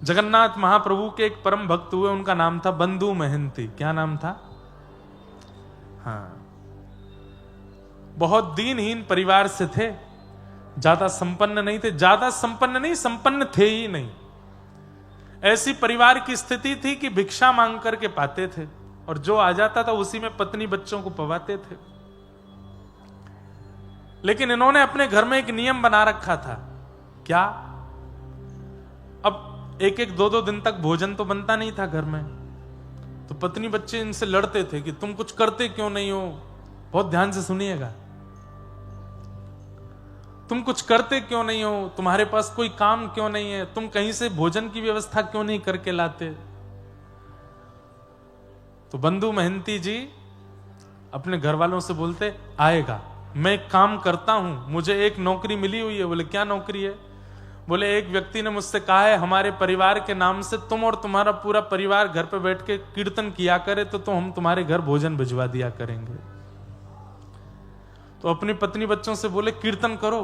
जगन्नाथ महाप्रभु के एक परम भक्त हुए, उनका नाम था बंधु महंती। क्या नाम था? हाँ, बहुत दीनहीन परिवार से थे, ज्यादा संपन्न नहीं थे, ज्यादा संपन्न नहीं, संपन्न थे ही नहीं। ऐसी परिवार की स्थिति थी कि भिक्षा मांग करके पाते थे, और जो आ जाता था उसी में पत्नी बच्चों को पवाते थे। लेकिन इन्होंने अपने घर में एक नियम बना रखा था। क्या? अब एक एक दो दो दिन तक भोजन तो बनता नहीं था घर में, तो पत्नी बच्चे इनसे लड़ते थे कि तुम कुछ करते क्यों नहीं हो। बहुत ध्यान से सुनिएगा, तुम कुछ करते क्यों नहीं हो, तुम्हारे पास कोई काम क्यों नहीं है, तुम कहीं से भोजन की व्यवस्था क्यों नहीं करके लाते। तो बंधु महंती जी अपने घर वालों से बोलते, आएगा, मैं एक काम करता हूं, मुझे एक नौकरी मिली हुई है। बोले क्या नौकरी है? बोले एक व्यक्ति ने मुझसे कहा है हमारे परिवार के नाम से तुम और तुम्हारा पूरा परिवार घर पे बैठ के कीर्तन किया करे तो हम तुम्हारे घर भोजन भिजवा दिया करेंगे। तो अपनी पत्नी बच्चों से बोले कीर्तन करो,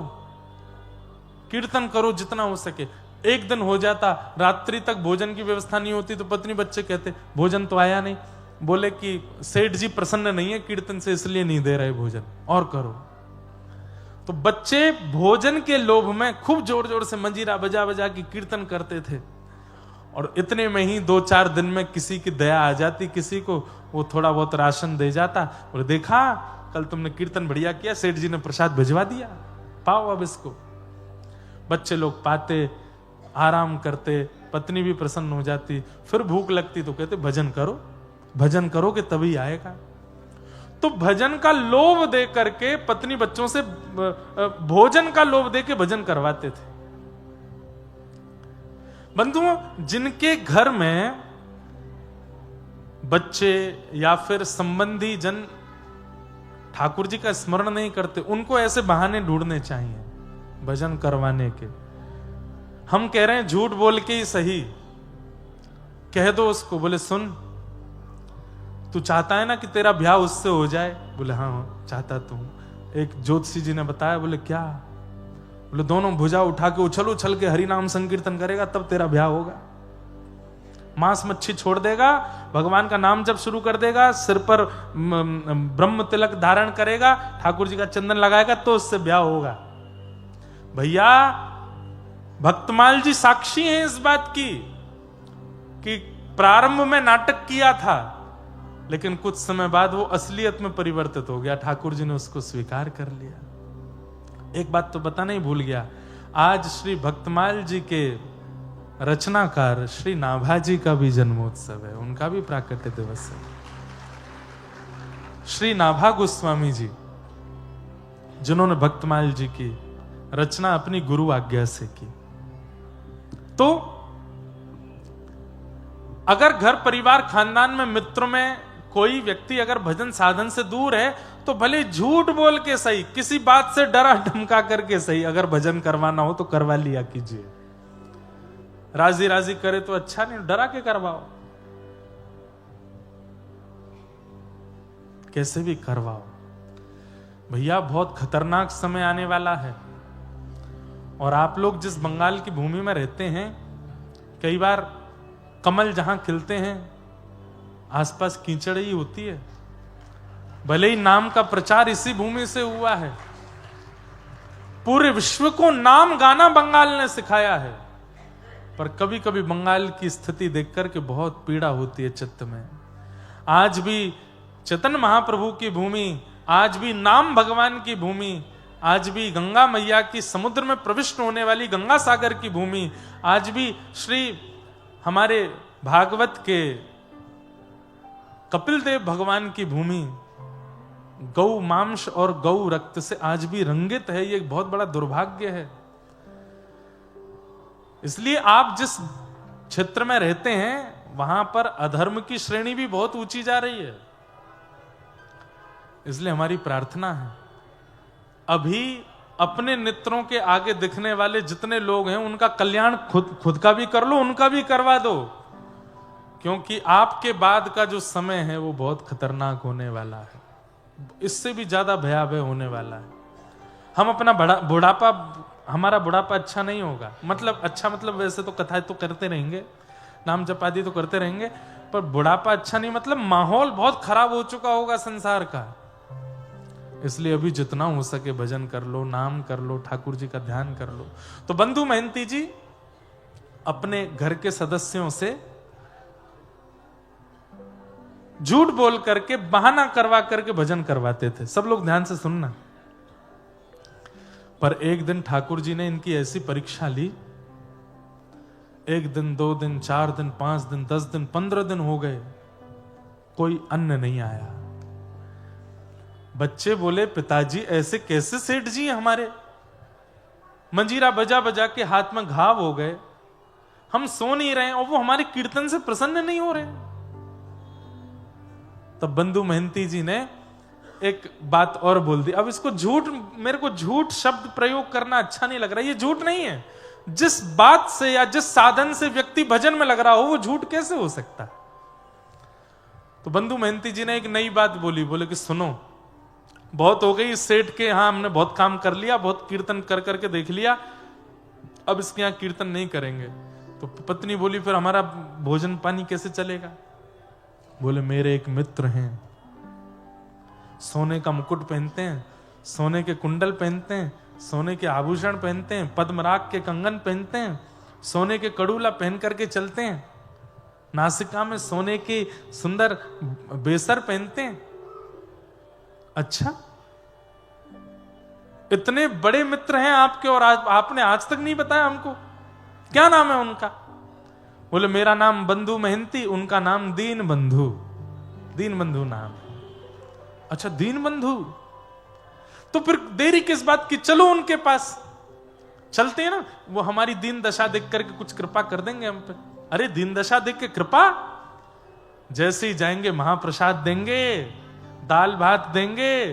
कीर्तन करो जितना हो सके। एक दिन हो जाता, रात्रि तक भोजन की व्यवस्था नहीं होती, तो पत्नी बच्चे कहते भोजन तो आया नहीं। बोले कि सेठ जी प्रसन्न नहीं है कीर्तन से, इसलिए नहीं दे रहे भोजन, और करो। तो बच्चे भोजन के लोभ में खूब जोर जोर से मंजीरा बजा बजा के कीर्तन करते थे, और इतने में ही 2-4 दिन में किसी की दया आ जाती, किसी को वो थोड़ा बहुत राशन दे जाता, और देखा कल तुमने कीर्तन बढ़िया किया, सेठ जी ने प्रसाद भिजवा दिया, पाओ अब इसको। बच्चे लोग पाते, आराम करते, पत्नी भी प्रसन्न हो जाती। फिर भूख लगती तो कहते भजन करो, भजन करोगे तभी आएगा। तो भजन का लोभ दे करके पत्नी बच्चों से भोजन का लोभ दे के भजन करवाते थे। बंधुओं, जिनके घर में बच्चे या फिर संबंधी जन ठाकुर जी का स्मरण नहीं करते, उनको ऐसे बहाने ढूंढने चाहिए भजन करवाने के। हम कह रहे हैं झूठ बोल के ही सही, कह दो उसको। बोले सुन, तू चाहता है ना कि तेरा ब्याह उससे हो जाए? बोले हाँ चाहता तू। एक ज्योतिषी जी ने बताया। बोले क्या? बोले दोनों भुजा उठा के उछल उछल के हरि नाम संकीर्तन करेगा तब तेरा ब्याह होगा। मांस मच्छी छोड़ देगा, भगवान का नाम जब शुरू कर देगा, सिर पर ब्रह्म तिलक धारण करेगा, ठाकुर जी का चंदन लगाएगा, तो उससे ब्याह होगा। भैया भक्तमाल जी साक्षी हैं इस बात की कि प्रारंभ में नाटक किया था, लेकिन कुछ समय बाद वो असलियत में परिवर्तित हो गया, ठाकुर जी ने उसको स्वीकार कर लिया। एक बात तो बताना ही भूल गया, आज श्री भक्तमाल जी के रचनाकार श्री नाभाजी का भी जन्मोत्सव है, उनका भी प्राकट्य दिवस है। श्री नाभा गोस्वामी जी, जिन्होंने भक्तमाल जी की रचना अपनी गुरु आज्ञा से की। तो अगर घर परिवार खानदान में मित्र में कोई व्यक्ति अगर भजन साधन से दूर है, तो भले झूठ बोल के सही, किसी बात से डरा धमका करके सही, अगर भजन करवाना हो तो करवा लिया कीजिए। राजी राजी करे तो अच्छा, नहीं डरा के करवाओ, कैसे भी करवाओ। भैया बहुत खतरनाक समय आने वाला है, और आप लोग जिस बंगाल की भूमि में रहते हैं, कई बार कमल जहां खिलते हैं आसपास कीचड़ ही होती है। भले ही नाम का प्रचार इसी भूमि से हुआ है, पूरे विश्व को नाम गाना बंगाल ने सिखाया है, पर कभी कभी बंगाल की स्थिति देख करके बहुत पीड़ा होती है चित्त में। आज भी चैतन्य महाप्रभु की भूमि, आज भी नाम भगवान की भूमि, आज भी गंगा मैया की समुद्र में प्रविष्ट होने वाली गंगा सागर की भूमि, आज भी श्री हमारे भागवत के कपिल देव भगवान की भूमि गौ मांस और गौ रक्त से आज भी रंगित है। ये बहुत बड़ा दुर्भाग्य है। इसलिए आप जिस क्षेत्र में रहते हैं वहां पर अधर्म की श्रेणी भी बहुत ऊंची जा रही है। इसलिए हमारी प्रार्थना है, अभी अपने नेत्रों के आगे दिखने वाले जितने लोग हैं उनका कल्याण खुद का भी कर लो, उनका भी करवा दो, क्योंकि आपके बाद का जो समय है वो बहुत खतरनाक होने वाला है, इससे भी ज्यादा भयावह होने वाला है। हम अपना बुढ़ापा हमारा बुढ़ापा अच्छा नहीं होगा, मतलब अच्छा मतलब वैसे तो कथाएं तो करते रहेंगे, नाम जप आदि तो करते रहेंगे, पर बुढ़ापा अच्छा नहीं मतलब माहौल बहुत खराब हो चुका होगा संसार का। इसलिए अभी जितना हो सके भजन कर लो, नाम कर लो, ठाकुर जी का ध्यान कर लो। तो बंधु महंती जी अपने घर के सदस्यों से झूठ बोल करके, बहाना करवा करके भजन करवाते थे। सब लोग ध्यान से सुनना। पर एक दिन ठाकुर जी ने इनकी ऐसी परीक्षा ली, 1 दिन 2 दिन 4 दिन 5 दिन 10 दिन 15 दिन हो गए, कोई अन्न नहीं आया। बच्चे बोले, पिताजी ऐसे कैसे सेठ जी हमारे, मंजीरा बजा बजा के हाथ में घाव हो गए, हम सो नहीं रहे और वो हमारे कीर्तन से प्रसन्न नहीं हो रहे। तब बंधु महंती जी ने एक बात और बोल दी। अब इसको झूठ, मेरे को झूठ शब्द प्रयोग करना अच्छा नहीं लग रहा, ये झूठ नहीं है। जिस बात से या जिस साधन से व्यक्ति भजन में लग रहा हो वो झूठ कैसे हो सकता। तो बंधु महंती जी ने एक नई बात बोली, बोले कि सुनो, बहुत हो गई इस सेठ के यहां, हमने बहुत काम कर लिया, बहुत कीर्तन कर करके देख लिया, अब इसके यहां कीर्तन नहीं करेंगे। तो पत्नी बोली, फिर हमारा भोजन पानी कैसे चलेगा। बोले, मेरे एक मित्र हैं, सोने का मुकुट पहनते हैं, सोने के कुंडल पहनते हैं, सोने के आभूषण पहनते हैं, पद्मराग के कंगन पहनते हैं, सोने के कड़ूला पहन करके चलते हैं, नासिका में सोने के सुंदर बेसर पहनते हैं। अच्छा, इतने बड़े मित्र हैं आपके और आपने आज तक नहीं बताया हमको, क्या नाम है उनका। बोले, मेरा नाम बंधु महंती, उनका नाम दीन बंधु, दीन बंधु नाम है। अच्छा, दीन बंधु, तो फिर देरी किस बात की, चलो उनके पास चलते हैं ना, वो हमारी दीन दशा देख करके कुछ कृपा कर देंगे हम पे। अरे दीन दशा देख के कृपा, जैसे ही जाएंगे महाप्रसाद देंगे, दाल भात देंगे,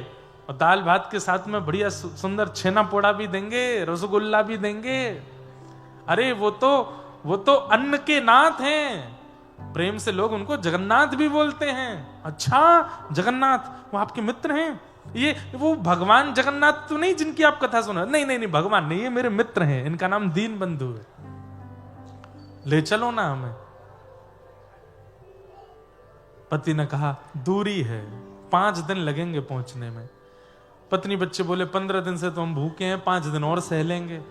और दाल भात के साथ में बढ़िया सुंदर छेना पोड़ा भी देंगे, रसगुल्ला भी देंगे। अरे वो तो अन्न के नाथ हैं, प्रेम से लोग उनको जगन्नाथ भी बोलते हैं। अच्छा, जगन्नाथ, वो आपके मित्र हैं, ये वो भगवान जगन्नाथ तो नहीं जिनकी आप कथा सुना। नहीं नहीं नहीं, भगवान नहीं, ये मेरे मित्र हैं, इनका नाम दीन बंधु है, ले चलो ना हमें। पति ने कहा, दूरी है, 5 दिन लगेंगे पहुंचने में। पत्नी बच्चे बोले, 15 दिन से तो हम भूखे हैं, 5 दिन और सह लेंगे।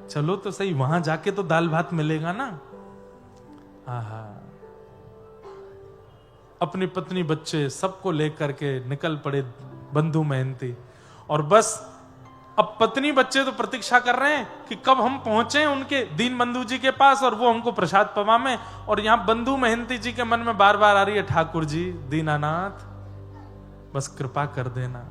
चलो तो सही, वहां जाके तो दाल भात मिलेगा ना। आहा, अपनी पत्नी बच्चे सबको लेकर के निकल पड़े बंधु महंती। और बस अब पत्नी बच्चे तो प्रतीक्षा कर रहे हैं कि कब हम पहुंचे उनके दीन बंधु जी के पास और वो हमको प्रसाद पवाएं। और यहां बंधु महंती जी के मन में बार बार आ रही है, ठाकुर जी दीनानाथ, बस कृपा कर देना,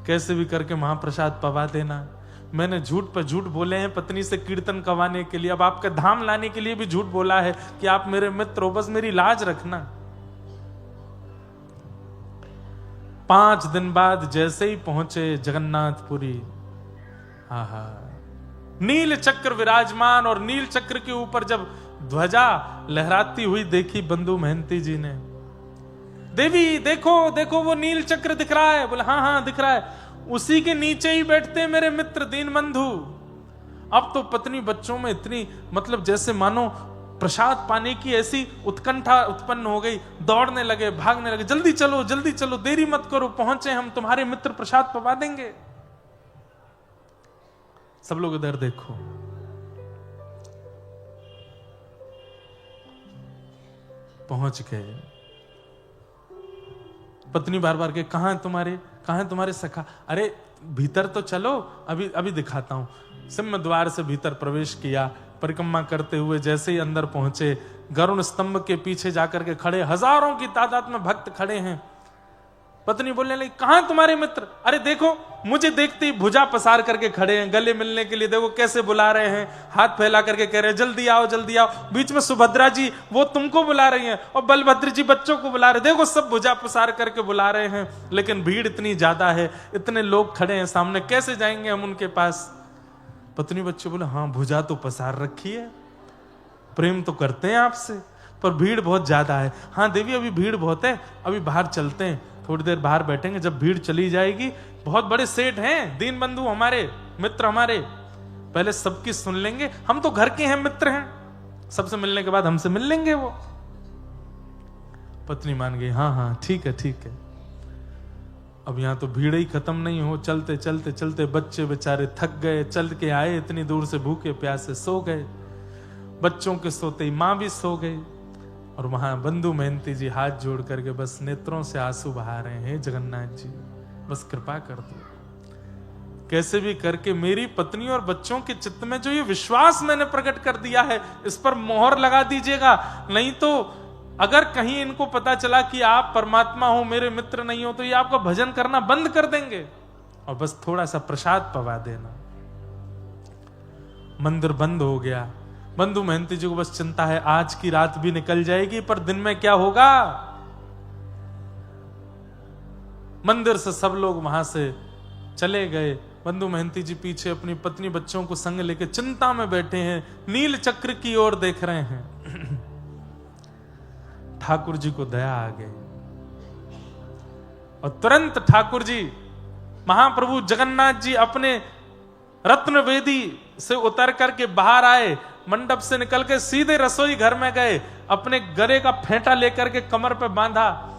कैसे भी करके महाप्रसाद पवा देना। मैंने झूठ पर झूठ बोले हैं पत्नी से कीर्तन करवाने के लिए, अब आपके धाम लाने के लिए भी झूठ बोला है कि आप मेरे मित्र हो, बस मेरी लाज रखना। 5 दिन बाद जैसे ही पहुंचे जगन्नाथपुरी, आहा, नील चक्र विराजमान, और नील चक्र के ऊपर जब ध्वजा लहराती हुई देखी बंधु महंती जी ने, देवी देखो देखो वो नील चक्र दिख रहा है। बोले, हाँ हाँ दिख रहा है, उसी के नीचे ही बैठते मेरे मित्र दीन बंधु। अब तो पत्नी बच्चों में इतनी, मतलब जैसे मानो प्रसाद पाने की ऐसी उत्कंठा उत्पन्न हो गई, दौड़ने लगे, भागने लगे, जल्दी चलो, देरी मत करो, पहुंचे हम, तुम्हारे मित्र प्रसाद पवा देंगे। सब लोग इधर देखो, पहुंच गए। पत्नी बार बार के, कहां है तुम्हारे सखा। अरे भीतर तो चलो, अभी दिखाता हूं। सिंह द्वार से भीतर प्रवेश किया, परिक्रमा करते हुए जैसे ही अंदर पहुंचे, गरुण स्तंभ के पीछे जाकर के खड़े, हजारों की तादाद में भक्त खड़े हैं। पत्नी बोलने लगी, कहां तुम्हारे मित्र। अरे देखो, मुझे देखते ही भुजा पसार करके खड़े हैं, गले मिलने के लिए, देखो कैसे बुला रहे हैं, हाथ फैला करके कह रहे हैं जल्दी आओ जल्दी आओ। बीच में सुभद्रा जी वो तुमको बुला रही हैं, और बलभद्र जी बच्चों को बुला रहे, देखो सब भुजा पसार करके बुला रहे हैं, लेकिन भीड़ इतनी ज्यादा है, इतने लोग खड़े हैं सामने, कैसे जाएंगे हम उनके पास। पत्नी बच्चे बोले, हाँ भुजा तो पसार रखी है, प्रेम तो करते हैं आपसे, पर भीड़ बहुत ज्यादा है। हाँ देवी, अभी भीड़ बहुत है, अभी बाहर चलते हैं, थोड़ी देर बाहर बैठेंगे, जब भीड़ चली जाएगी। बहुत बड़े सेठ हैं दीन बंधु, हमारे मित्र, हमारे पहले सबकी सुन लेंगे, हम तो घर के हैं, मित्र हैं, सबसे मिलने के बाद हमसे मिल लेंगे वो। पत्नी मान गई, हाँ हाँ ठीक है ठीक है। अब यहां तो भीड़ ही खत्म नहीं हो, चलते चलते चलते बच्चे बेचारे थक गए, चल के आए इतनी दूर से, भूखे प्यासे सो गए। बच्चों के सोते ही मां भी सो गई। और वहां बंधु मेहनती जी हाथ जोड़ करके बस नेत्रों से आंसू बहा रहे हैं, जगन्नाथ जी बस कृपा कर दो, कैसे भी करके मेरी पत्नी और बच्चों के चित्त में जो ये विश्वास मैंने प्रकट कर दिया है, इस पर मोहर लगा दीजिएगा। नहीं तो अगर कहीं इनको पता चला कि आप परमात्मा हो, मेरे मित्र नहीं हो, तो ये आपका भजन करना बंद कर देंगे। और बस थोड़ा सा प्रसाद पवा देना। मंदिर बंद हो गया। बंधु मेहनती जी को बस चिंता है, आज की रात भी निकल जाएगी, पर दिन में क्या होगा। मंदिर से सब लोग वहां से चले गए। बंधु मेहनती जी पीछे अपनी पत्नी बच्चों को संग लेके चिंता में बैठे हैं, नील चक्र की ओर देख रहे हैं। ठाकुर जी को दया आ गई और तुरंत ठाकुर जी, महाप्रभु जगन्नाथ जी अपने रत्न वेदी से उतर करके बाहर आए, मंडप से निकल के सीधे रसोई घर में गए, अपने गले का फेंटा लेकर के कमर पे बांधा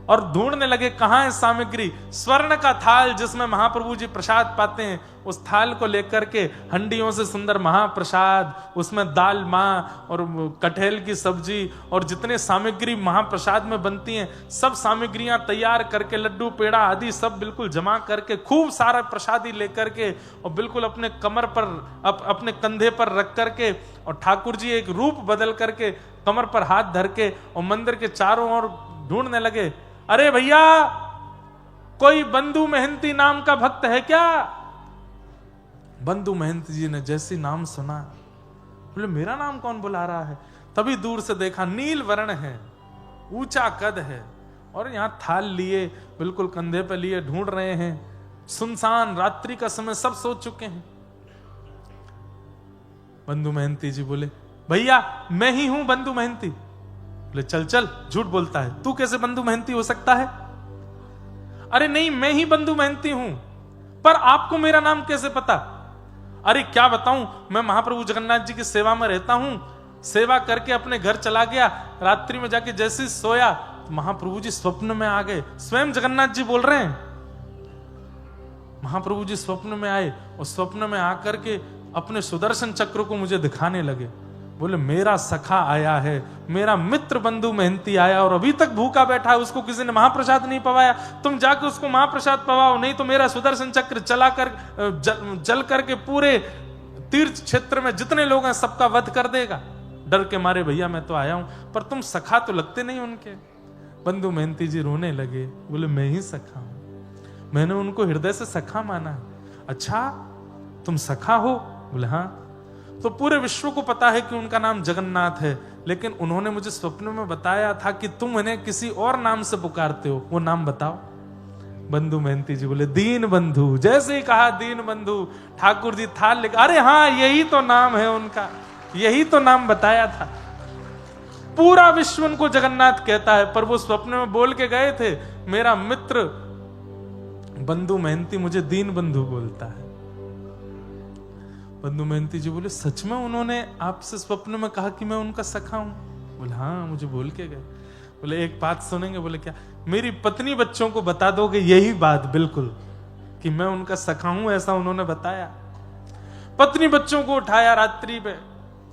और ढूंढने लगे कहां है सामग्री। स्वर्ण का थाल जिसमें महाप्रभु जी प्रसाद पाते हैं, उस थाल को लेकर के हंडियों से सुंदर महाप्रसाद, उसमें दाल मां और कटहल की सब्जी और जितने सामग्री महाप्रसाद में बनती हैं, सब सामग्रियां तैयार करके, लड्डू पेड़ा आदि सब बिल्कुल जमा करके, खूब सारा प्रसादी लेकर के और बिल्कुल अपने कमर पर अपने कंधे पर रख करके, और ठाकुर जी एक रूप बदल करके कमर पर हाथ धर के और मंदिर के चारों ओर ढूंढने लगे। अरे भैया, कोई बंधु मेहनती नाम का भक्त है क्या। बंधु मेहनती जी ने जैसी नाम सुना, बोले मेरा नाम कौन बुला रहा है। तभी दूर से देखा, नील वर्ण है, ऊंचा कद है, और यहां थाल लिए बिल्कुल कंधे पे लिए ढूंढ रहे हैं। सुनसान रात्रि का समय, सब सो चुके हैं। बंधु मेहनती जी बोले, भैया मैं ही हूं बंधु मेहनती। बोले चल चल, झूठ बोलता है, तू कैसे बंधु मेहनती हो सकता है। अरे नहीं, मैं ही बंधु मेहनती हूं, पर आपको मेरा नाम कैसे पता। अरे क्या बताऊं, मैं महाप्रभु जगन्नाथ जी की सेवा में रहता हूं, सेवा करके अपने घर चला गया, रात्रि में जाके जैसे सोया तो महाप्रभु जी स्वप्न में आ गए। स्वयं जगन्नाथ जी बोल रहे हैं, महाप्रभु जी स्वप्न में आए और स्वप्न में आकर के अपने सुदर्शन चक्र को मुझे दिखाने लगे। बोले मेरा सखा आया है, मेरा मित्र बंधु मेहनती आया और अभी तक भूखा बैठा है, उसको किसी ने महाप्रसाद नहीं पवाया, तुम जाके उसको महाप्रसाद पवाओ, नहीं तो मेरा सुदर्शन चक्र चला कर जल करके पूरे तीर्थ क्षेत्र में जितने लोग हैं सबका वध कर देगा। डर के मारे भैया मैं तो आया हूं, पर तुम सखा तो लगते नहीं उनके। बंधु मेहनती जी रोने लगे, बोले मैं ही सखा हूं, मैंने उनको हृदय से सखा माना है। अच्छा तुम सखा हो। बोले हाँ। तो पूरे विश्व को पता है कि उनका नाम जगन्नाथ है, लेकिन उन्होंने मुझे स्वप्न में बताया था कि तुम इन्हें किसी और नाम से पुकारते हो, वो नाम बताओ। बंधु मेहनती जी बोले दीन बंधु। जैसे ही कहा दीन बंधु, ठाकुर जी थाल लेकर, अरे हाँ यही तो नाम है उनका, यही तो नाम बताया था। पूरा विश्व उनको जगन्नाथ कहता है, पर वो स्वप्न में बोल के गए थे, मेरा मित्र बंधु मेहनती मुझे दीन बंधु बोलता है। बंधु मेहनती जी बोले सच में उन्होंने आपसे स्वप्न में कहा कि मैं उनका सखा हूं। बोले हाँ मुझे बोल के गए। बोले एक बात सुनेंगे। बोले क्या। मेरी पत्नी बच्चों को बता दोगे यही बात बिल्कुल कि मैं उनका सखा हूं, ऐसा उन्होंने बताया। पत्नी बच्चों को उठाया रात्रि में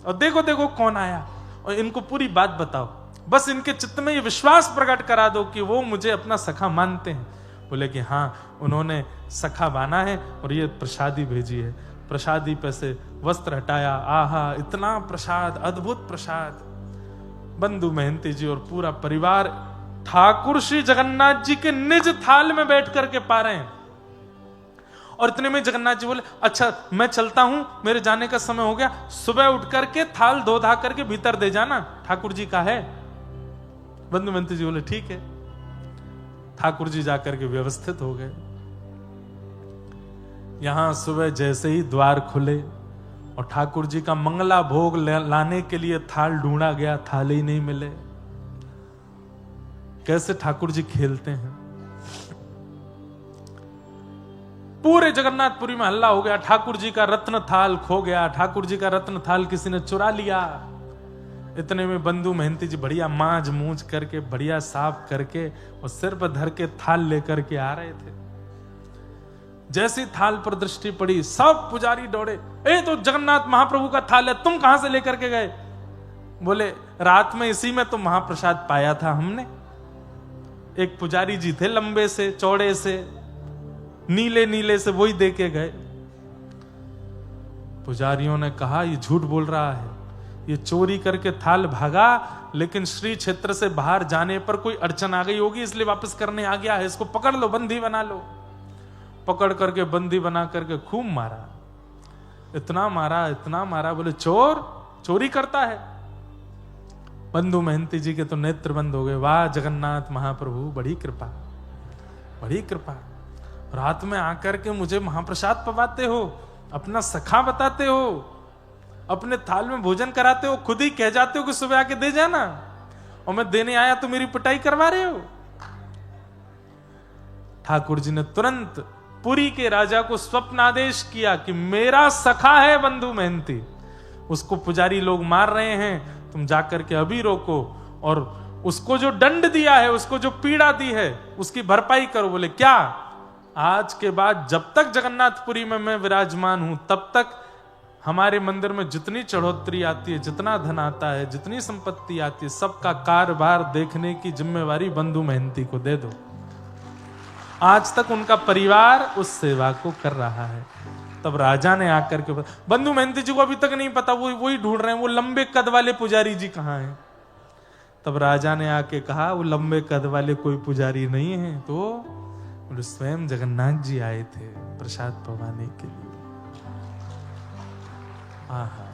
और देखो देखो कौन आया, और इनको पूरी बात बताओ, बस इनके चित्त में ये विश्वास प्रकट करा दो कि वो मुझे अपना सखा मानते हैं। बोले कि हाँ उन्होंने सखा माना है और ये प्रसादी भेजी है। प्रसादी पे से वस्त्र हटाया, आहा इतना प्रसाद, अद्भुत प्रसाद। बंधु मेहनती जी और पूरा परिवार ठाकुर श्री जगन्नाथ जी के निज थाल में बैठ करके पा रहे हैं। और इतने में जगन्नाथ जी बोले अच्छा मैं चलता हूं, मेरे जाने का समय हो गया, सुबह उठ करके थाल धो धा करके भीतर दे जाना, ठाकुर जी का है। बंधु मेहनती जी बोले ठीक है। ठाकुर जी जाकर के व्यवस्थित हो गए। यहां सुबह जैसे ही द्वार खुले और ठाकुर जी का मंगला भोग लाने के लिए थाल ढूंढा गया, थाल ही नहीं मिले। कैसे ठाकुर जी खेलते हैं। पूरे जगन्नाथपुरी में हल्ला हो गया, ठाकुर जी का रत्न थाल खो गया, ठाकुर जी का रत्न थाल किसी ने चुरा लिया। इतने में बंधु महंती जी बढ़िया मांझ मूंझ करके बढ़िया साफ करके और सिर पर धर के थाल लेकर के आ रहे थे। जैसी थाल पर दृष्टि पड़ी सब पुजारी दौड़े, ए तो जगन्नाथ महाप्रभु का थाल है, तुम कहां से लेकर के गए? बोले रात में इसी में तो महाप्रसाद पाया था हमने। एक पुजारी जी थे लंबे से चौड़े से नीले नीले से, वही दे के गए। पुजारियों ने कहा ये झूठ बोल रहा है, ये चोरी करके थाल भागा, लेकिन श्री क्षेत्र से बाहर जाने पर कोई अड़चन आ गई होगी इसलिए वापस करने आ गया है, इसको पकड़ लो, बंदी बना लो। पकड़ करके बंदी बना करके खूब मारा, इतना मारा, बोले चोर चोरी करता है। बंधु महंती जी के तो नेत्र बंद हो गए। वाह जगन्नाथ महाप्रभु, बड़ी कृपा, बड़ी कृपा। रात में आकर के मुझे महाप्रसाद पवाते हो, अपना सखा बताते हो, अपने थाल में भोजन कराते हो, खुद ही कह जाते हो कि सुबह आके दे जाना, और मैं देने आया तो मेरी पिटाई करवा रहे हो। ठाकुर जी ने तुरंत पुरी के राजा को स्वप्न आदेश किया कि मेरा सखा है बंधु महंती, उसको पुजारी लोग मार रहे हैं, तुम जाकर के अभी रोको और उसको जो दंड दिया है, उसको जो पीड़ा दी है, उसकी भरपाई करो। बोले क्या? आज के बाद जब तक जगन्नाथपुरी में मैं विराजमान हूं तब तक हमारे मंदिर में जितनी चढ़ोतरी आती है, जितना धन आता है, जितनी संपत्ति आती है, सबका कारोबार देखने की जिम्मेवारी बंधु महंती को दे दो। आज तक उनका परिवार उस सेवा को कर रहा है। तब राजा ने आकर के, बंधु महंती जी को अभी तक नहीं पता, वो वही ढूंढ रहे हैं वो लंबे कद वाले पुजारी जी कहां हैं। तब राजा ने आके कहा वो लंबे कद वाले कोई पुजारी नहीं है, तो स्वयं जगन्नाथ जी आए थे प्रसाद पवाने के लिए। आहा,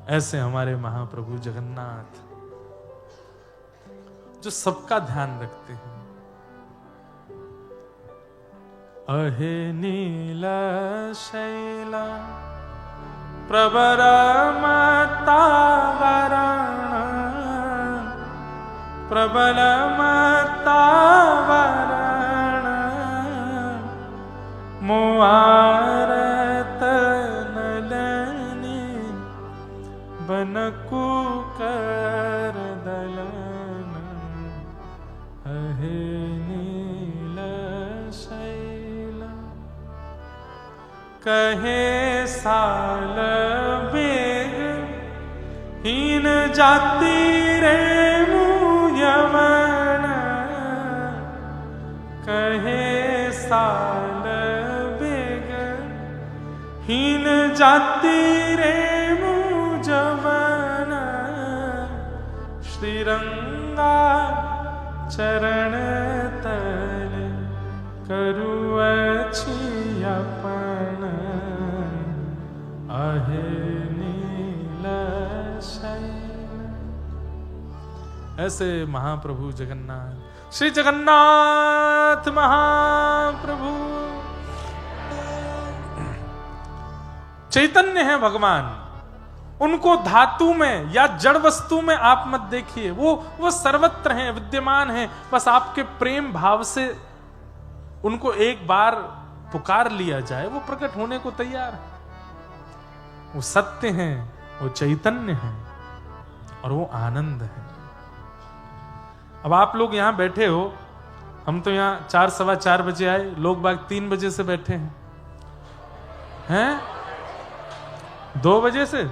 ऐसे हमारे महाप्रभु जगन्नाथ जो सबका ध्यान रखते हैं। अहे नीला शैला प्रवर मतावरण प्रबल मतावरण मुआरत नलनी बनकु कर दलन अहे नीला शैला कहे साल बेग हीन जाति रे यमन कहे साल बेग हीन जाति रे मुजवन श्रीरंगा चरण तल करु अपन अहे नीला शैला। ऐसे महाप्रभु जगन्नाथ, श्री जगन्नाथ महाप्रभु चैतन्य है भगवान। उनको धातु में या जड़ वस्तु में आप मत देखिए, वो सर्वत्र हैं, विद्यमान हैं। बस आपके प्रेम भाव से उनको एक बार पुकार लिया जाए, वो प्रकट होने को तैयार है। वो सत्य हैं, वो चैतन्य हैं और वो आनंद है। अब आप लोग यहां बैठे हो, हम तो यहां 4 सवा 4 बजे आए, लोग बाग 3 बजे से बैठे हैं 2 बजे से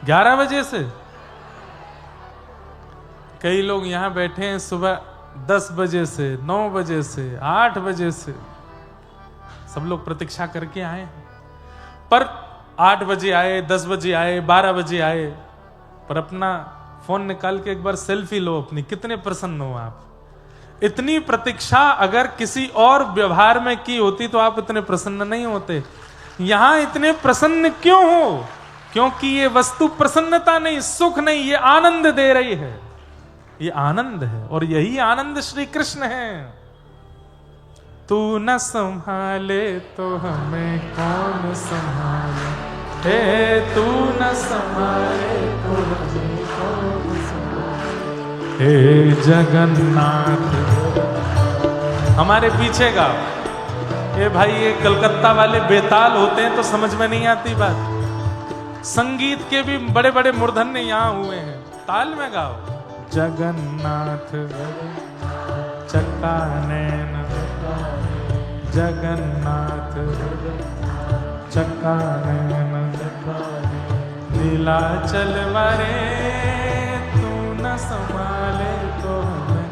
11 बजे से। कई लोग यहां बैठे हैं सुबह 10 बजे से, 9 बजे से, 8 बजे से। सब लोग प्रतीक्षा करके आए, पर 8 बजे आए, 10 बजे आए, 12 बजे आए, पर अपना फोन निकाल के एक बार सेल्फी लो अपनी, कितने प्रसन्न हो आप। इतनी प्रतीक्षा अगर किसी और व्यवहार में की होती तो आप इतने प्रसन्न नहीं होते। यहां इतने प्रसन्न क्यों हो? क्योंकि ये वस्तु प्रसन्नता नहीं, सुख नहीं, ये आनंद दे रही है। ये आनंद है और यही आनंद श्री कृष्ण है। तू न संभाले तो हमें कौन संभाले, हे तू न संभाले तो हमें कौन संभाले, हे जगन्नाथ हमारे पीछे गाओ। ये भाई ये कलकत्ता वाले बेताल होते हैं तो समझ में नहीं आती बात। संगीत के भी बड़े बड़े मूर्धन्य यहाँ हुए हैं, ताल में गाओ। जगन्नाथ चक्का नैन, जगन्नाथ चक्का नैन, नीलाचल वारे तू न संभाले तो हमें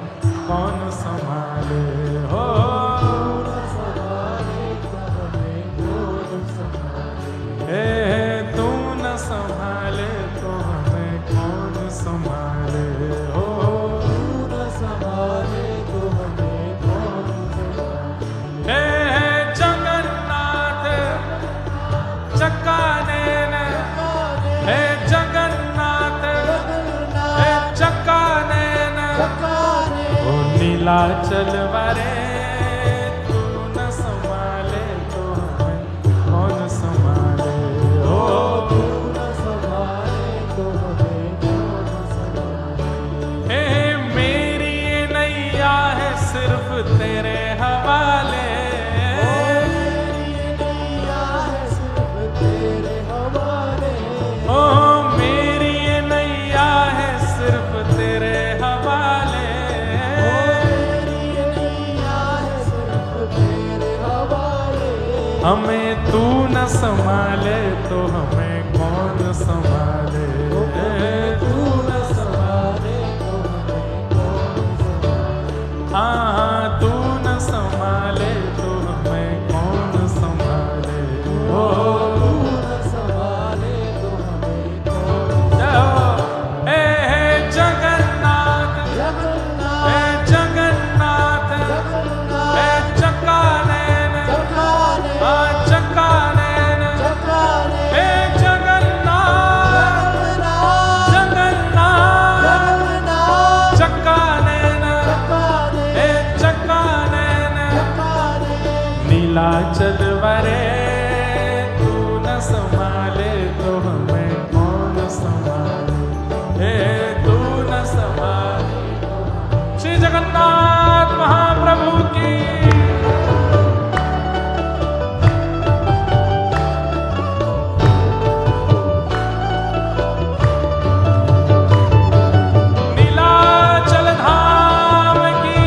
कौन संभाले हो। तू न संभाले तो हमें कौन संभाले हो। जगन्नाथ चक्का नैन, हे जगन्नाथ हे चक्का नैन, ओ नीलाचल वारे तू न संभाले तो हमें कौन संभाले हो। हे मेरी नैया है सिर्फ तेरे हवाले, ओ मेरी नैया है सिर्फ तेरे हवाले। हमें तू न संभाले तो हमें कौन संभाले। तू न संभाले तो हमें कौन संभाले। हाँ तू न संभाले तो हमें कौन संभाले। ओ तू न संभाले तो हमें कौन संभाले। हे जगन्नाथ हे जगन्नाथ हे चक्का नैन, चक्का नैन, हे जगन्नाथ जगन्नाथ चक्का नैन, हे चक्का नैन, नीलाचल वारे तू न संभाले तो हमें कौन संभाले। हे तू न संभाले। श्री जगन्नाथ महाप्रभु की। नीलाचल धाम की।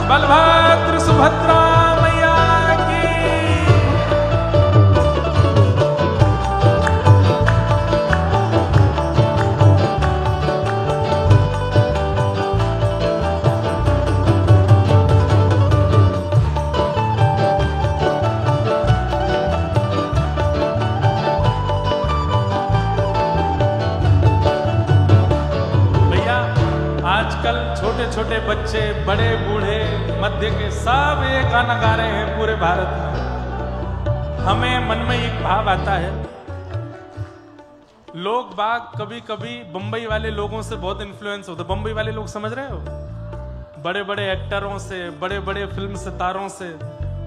बलभद्र सुभद्रा मैया की। भैया आजकल छोटे छोटे बच्चे, बड़े बूढ़े, मध्य के सब ये गाना गा रहे हैं पूरे भारत में। हमें मन में एक भाव आता है, लोग बाग कभी कभी बंबई वाले लोगों से बहुत इन्फ्लुएंस होते। बंबई वाले लोग समझ रहे हो, बड़े बड़े एक्टरों से, बड़े बड़े फिल्म सितारों से,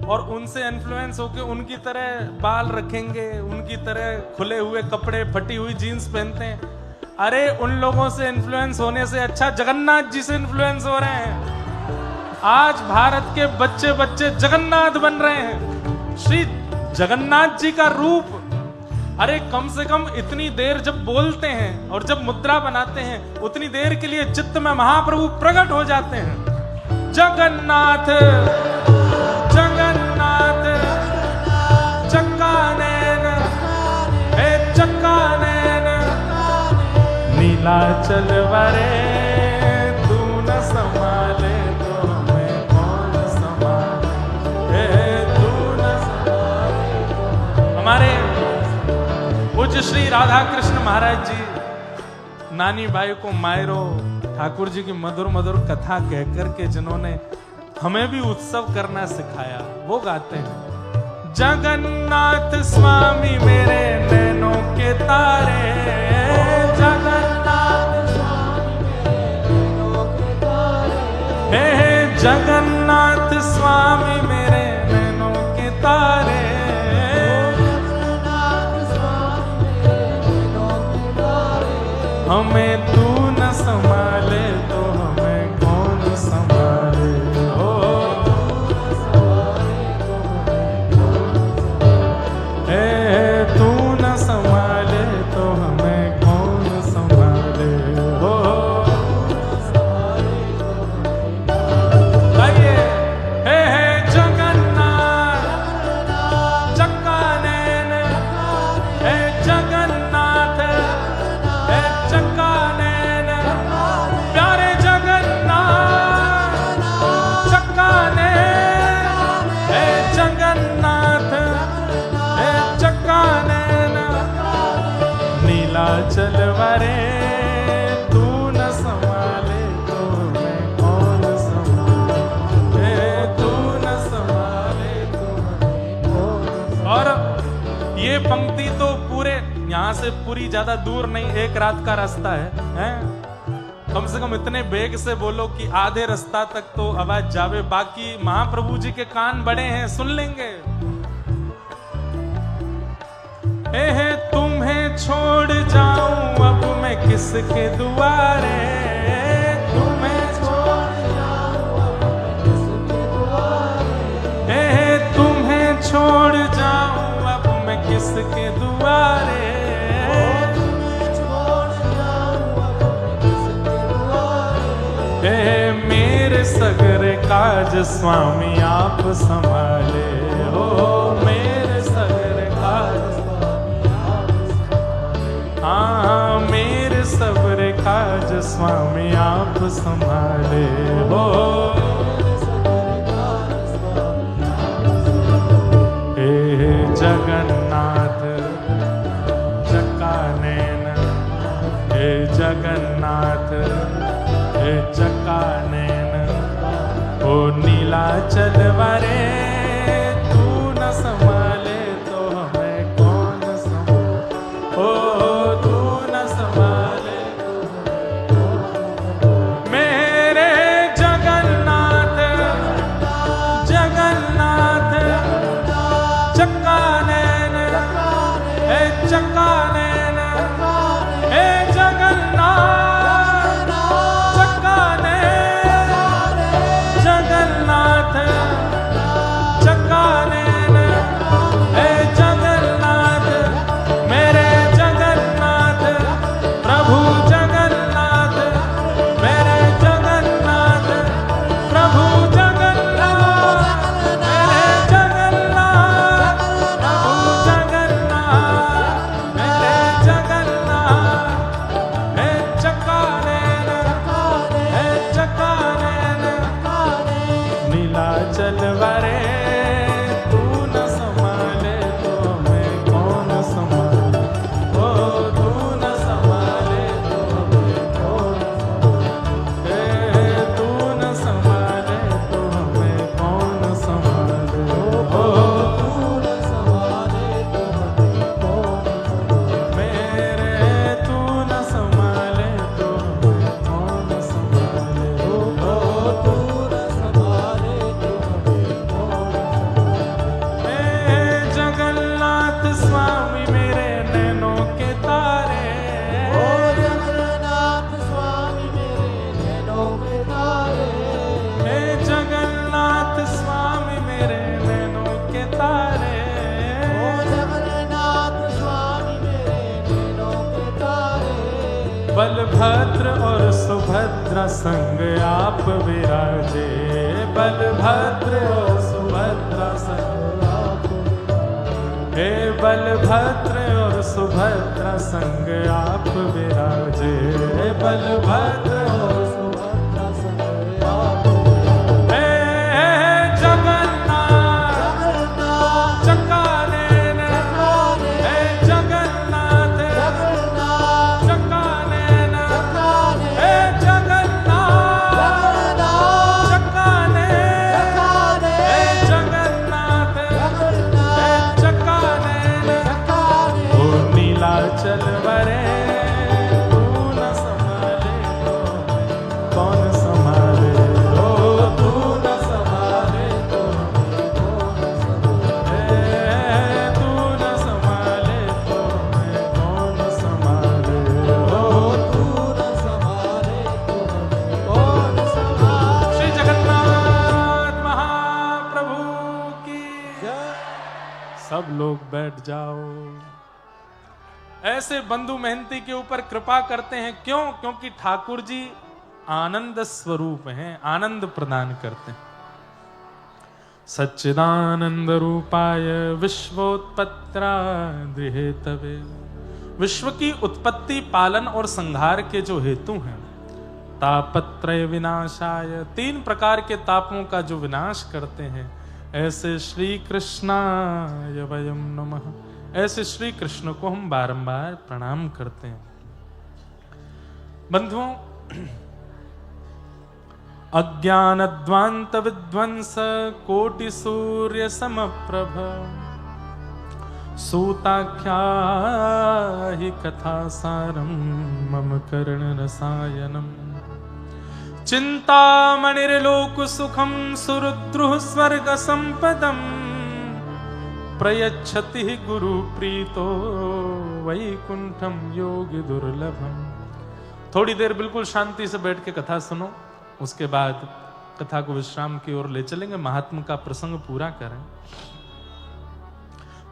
और उनसे इन्फ्लुएंस होके उनकी तरह बाल रखेंगे, उनकी तरह खुले हुए कपड़े, फटी हुई जीन्स पहनते हैं। अरे उन लोगों से इन्फ्लुएंस होने से अच्छा जगन्नाथ जी से इन्फ्लुएंस हो रहे हैं। आज भारत के बच्चे बच्चे जगन्नाथ बन रहे हैं। श्री जगन्नाथ जी का रूप, अरे कम से कम इतनी देर जब बोलते हैं और जब मुद्रा बनाते हैं उतनी देर के लिए चित्त में महाप्रभु प्रकट हो जाते हैं। जगन्नाथ जगन्नाथ चक्का नैन, हे चक्का नैन, नीलाचल वारे तू न संभाले तो हमें कौन संभाले। तू न संभाले तो हमारे पूज्य श्री राधा कृष्ण महाराज जी नानी बाई को मायरो ठाकुर जी की मधुर मधुर कथा कहकर के जिन्होंने हमें भी उत्सव करना सिखाया, वो गाते हैं। जगन्नाथ स्वामी मेरे नैनों के तारे, जगन्नाथ स्वामी मेरे नैनों के तारे, हे जगन्नाथ स्वामी मेरे नैनों के तारे, हमें तू न संभाले तो हमें कौन संभाले। हो नीलाचल वारे तू न संभाले तो मैं कौन संभाले, तू न संभाले तो मैं कौन। और ये पंक्ति तो पूरे यहाँ से पूरी ज्यादा दूर नहीं, एक रात का रास्ता है? कम से कम इतने बेग से बोलो कि आधे रास्ता तक तो आवाज जावे, बाकी महाप्रभु जी के कान बड़े हैं, सुन लेंगे। हे तुम्हें छोड़ जाऊं अब मैं किसके दुआरे, तुम्हें छोड़ जाऊं अब मैं किसके दुआरे, हे तुम्हें छोड़ जाऊं अब मैं किसके दुआरे, मेरे सगरे काज स्वामी आप संभाले हो, मेरे सगरे काज स्वामी आप संभाले, हाँ मेरे सगरे काज स्वामी आप संभाले हो। हे जगन्नाथ चकानैन, हे जगन्नाथ चकानैन, ओ नीलाचल वारे तू न संभाले तो हमें कौन संभाले, ओ तू न संभाले तो हमें कौन। मेरे जगन्नाथ जगन्नाथ चकानैन, हे चकानैन, हे जगन्नाथ बलभद्र और सुभद्रा संग आप विराजे, बलभद्र और सुभद्रा संग आप, हे बलभद्र और सुभद्रा संग आप विराजे, बलभद्र और सुभद्रा संग आप, हे जगन्नाथ चकानैन, हे जगन्नाथ चकानैन, हे जगन्नाथ चकानैन, हे जगन्नाथ हे चकानैन, ओ नीलाचल वारे तू न संभाले तो कौन संभाले, ओ तू न संभाले तो तू न संभाले तो मैं कौन संभाले, ओ तू न संभाले तो कौन संभाले। श्री जगन्नाथ महाप्रभु की जय। सब लोग बैठ जाओ। ऐसे बंधु मेहनती के ऊपर कृपा करते हैं, क्यों? क्योंकि ठाकुर जी आनंद स्वरूप हैं, आनंद प्रदान करते हैं। सच्चिदानंद रूपाय विश्वोत्पत्त्यादिहेतवे हेतवे, विश्व की उत्पत्ति पालन और संहार के जो हेतु हैं, तापत्रय विनाशाय, 3 प्रकार के तापों का जो विनाश करते हैं, ऐसे श्री कृष्णाय वयम नमः, ऐसे श्री कृष्ण को हम बारंबार प्रणाम करते हैं। बंधुओं, अज्ञानध्वांत विध्वंस कोटि सूर्य समप्रभ सूताख्या हि कथा सारम मम कर्ण रसायनम चिंतामणिर्लोक सुखम सुरुद्रुः स्वर्ग संपदम प्रयच्छति गुरु प्रीतो वैकुंठम योगी दुर्लभम। थोड़ी देर बिल्कुल शांति से बैठ के कथा सुनो, उसके बाद कथा को विश्राम की ओर ले चलेंगे, महात्मा का प्रसंग पूरा करें।